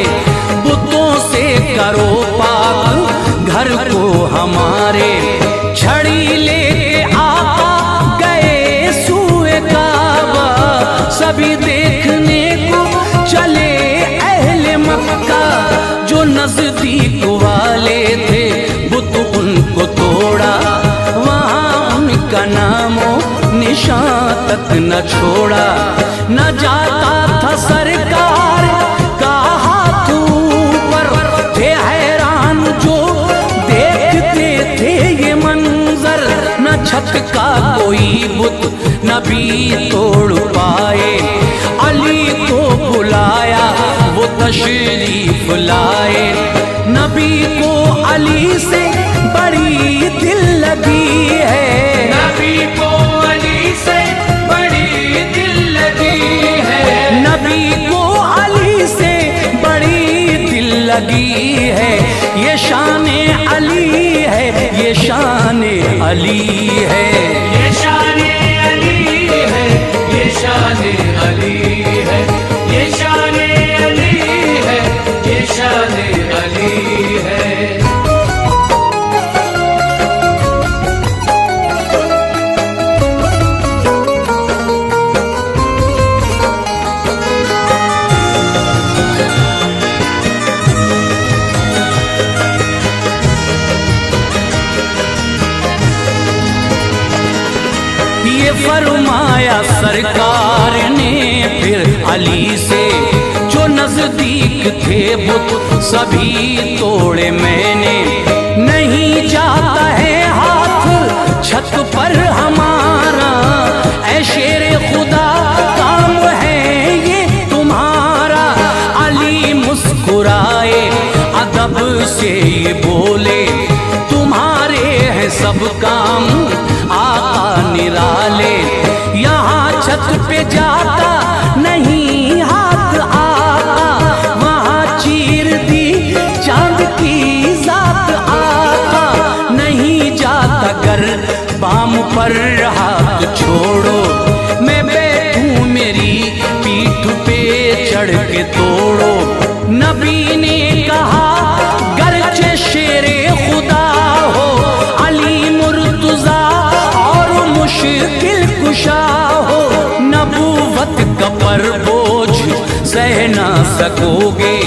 बुतों से करो पाक घर को हमारे। छड़ी लेके आका गए सूए काबा, सभी देखने को चले अहले मक्का। जो नजदीक वाले थे बुत उनको तोड़ा, वहाँ उनका नामो निशान तक न छोड़ा। न जाता था सरकार का हाथ ऊपर, थे हैरान जो देखते थे ये मंजर। न छत का कोई बुत नबी तोड़ पाए, अली को बुलाया वो तशरीफ लाए। नबी को अली से बड़ी दिल लगी है, नबी को अली से बड़ी दिल लगी है, नबी को अली से बड़ी दिल लगी है। ये शाने अली है, ये शाने अली है, ये शाने अली है, ये शाने अली है, ये शाने अली है, ये शाने अली है। ये फरमाया सरकार ने फिर अली से, जो नजदीक थे बुत सभी तोड़े मैंने। नहीं जाता है हाथ छत पर हमारा, ऐ शेरे खुदा काम है ये तुम्हारा। अली मुस्कुराए अदब से ये बोले, तुम्हारे हैं सब काम आका निराले। यहाँ छत पे जाता नहीं हाथ आका, वहाँ चीर दी चांद की जात आका। नहीं जाता घर बाम पर हाथ छोड़ो, मैं बैठूं मेरी पीठ पे चढ़ के तोड़ो। नबी ने कहा, गरचे शेरे खुदा हो अली मुर्तजा और मुश्किल कुशा हो, नबूवत का पर बोझ सह ना सकोगे,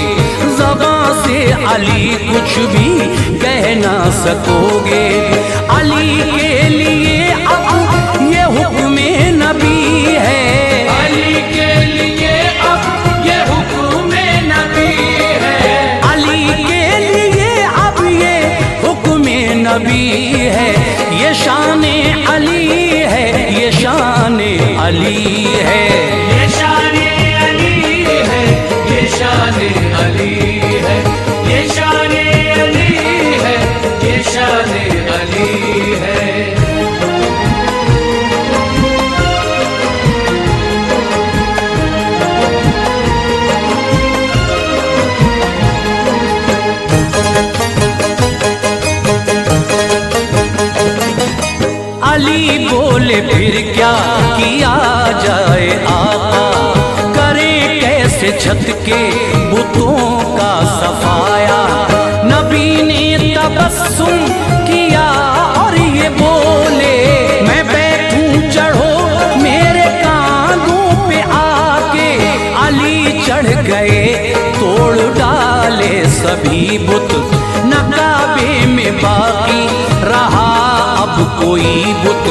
ज़बां से अली कुछ भी कह ना सकोगे। अली के लिए अब ये हुक्म नबी है, अली के लिए अब ये हुक्म नबी है, अली के लिए अब ये हुक्म नबी है। फिर क्या किया जाए आका, करें कैसे छत के बुतों का सफाया। नबी ने तबस्सुम किया और ये बोले, मैं बैठूं चढ़ो मेरे कांधों पे आके। अली चढ़ गए तोड़ डाले सभी बुत, न काबे में बाकी रहा अब कोई बुत।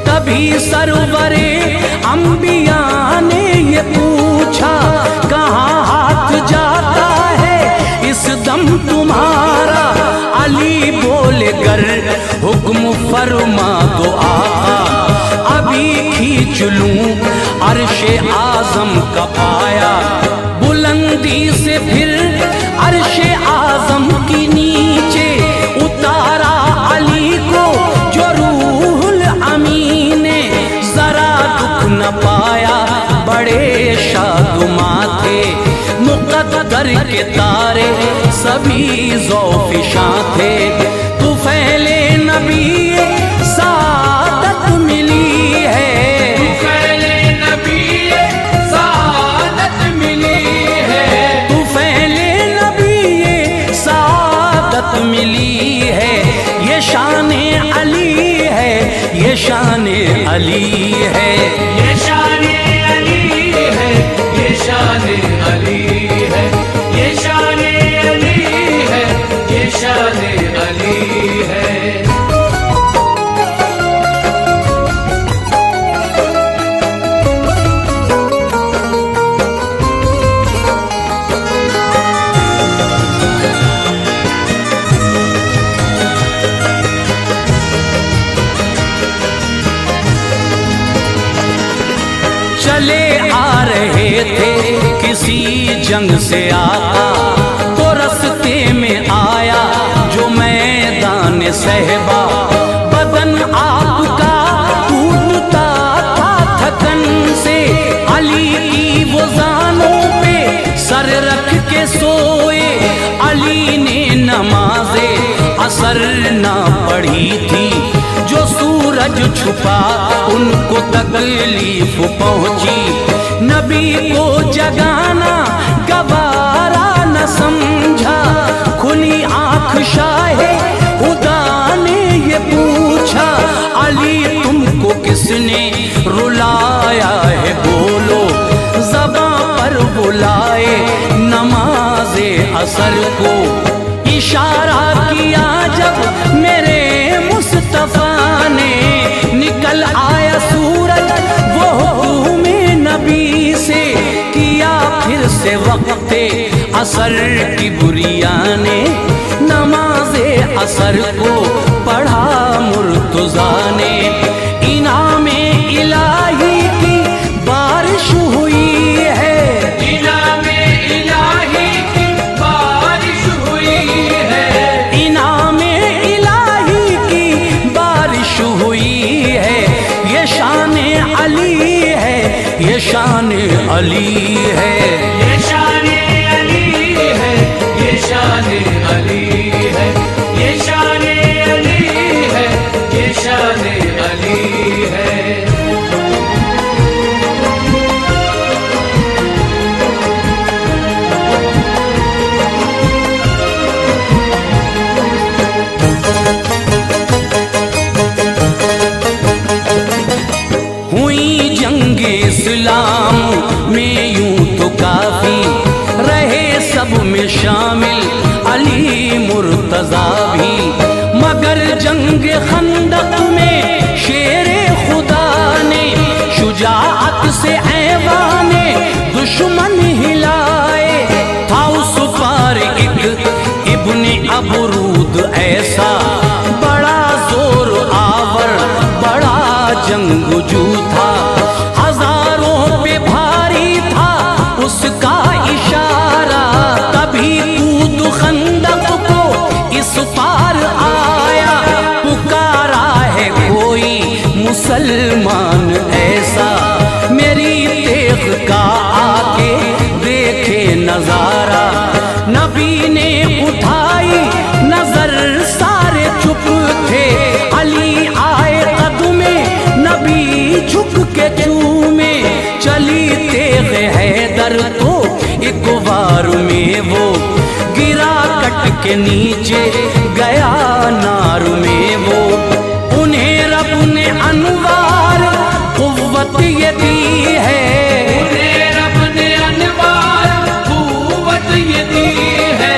तभी सरवरे अंबिया ने ये पूछा, कहाँ हाथ जाता है इस दम तुम्हारा। अली बोले, गर हुक्म फरमा दो आका, अभी खींच लूं अर्शे आजम का पाया। बुलंदी से फिर अर्शे आजम की नीचे उतारा अली को जो रूहुल अमीन ने। जरा दुख न पाया, बड़े शादुमा थे, मुक़द्दर के तारे सभी ज़ौफ़िशां थे। तू फैले नबी सादत मिली है, तू फैले नबी सादत मिली है, तू फैले नबी सादत मिली है। ये शाने अली है, ये शाने अली है, ये शाने अली है, ये शाने अली है, ये शाने अली है, ये शाने अली है। चले आ रहे थे किसी जंग से आका, तो रस्ते में आया जो मैदान सहबा। बदन आपका टूटता था थकन से, अली की वो जानों पे सर रख के सोए। अली ने नमाज़े असर ना पढ़ी थी, जो सूरज छुपा उनको तकलीफ पहुंची। नबी को जगाना गवारा न समझा, खुली आंख शाहे खुदा ने ये पूछा, अली तुमको किसने रुलाया है बोलो। ज़बां पर बुलाए नमाज़े असर को, इशारा किया जब मेरे मुस्तफा ने। निकल आया सूरज वो हुक्म नबी से, किया फिर से वक्ते असर की बुरिया ने। नमाज़े असर को पढ़ा मुर्तज़ा ने, इनामे इलाही की बारिश हुई है, इनामे इलाही की बारिश हुई है, इनामे इलाही की बारिश हुई है। ये शाने अली है, ये शाने अली है, ये शाने अली है, ये शाने अली है, ये शाने अली है, ये शाने अली है। हुई जंगे इस्लाम में यूं तो काफी, रहे सब में शामिल अली मुर्तज़ा भी। मगर जंग खंदक में शेरे खुदा ने, शुजाअत से ऐवाने दुश्मन हिलाए। था उस पार एक इब्ने अबरूद ऐसा, बड़ा जोर आवर बड़ा जंगजू था। हजारों पे भारी था उसका इशारा, तभी कूद खंदक को इस पार आया। पुकारा है कोई मुसलमान ऐसा, मेरी तेग का आके देखे नजारा। नबी ने उठाई नजर, सारे चुप थे। अली आए कदमे नबी के नीचे गया नार में वो, उन्हें रब ने अनवार कुव्वत ये दी है, उन्हें रब ने अनवार कुव्वत ये दी है,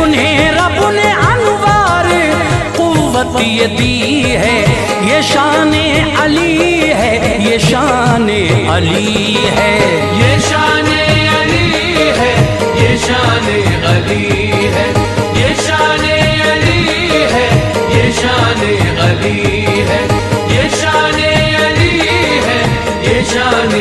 उन्हें रब ने अनवार कुव्वत ये दी है। ये शान अली है, ये शान अली है, ये शान अली है, ये शान अली है, ये शान अली है, ये शान अली है, ये शान अली है, ये शान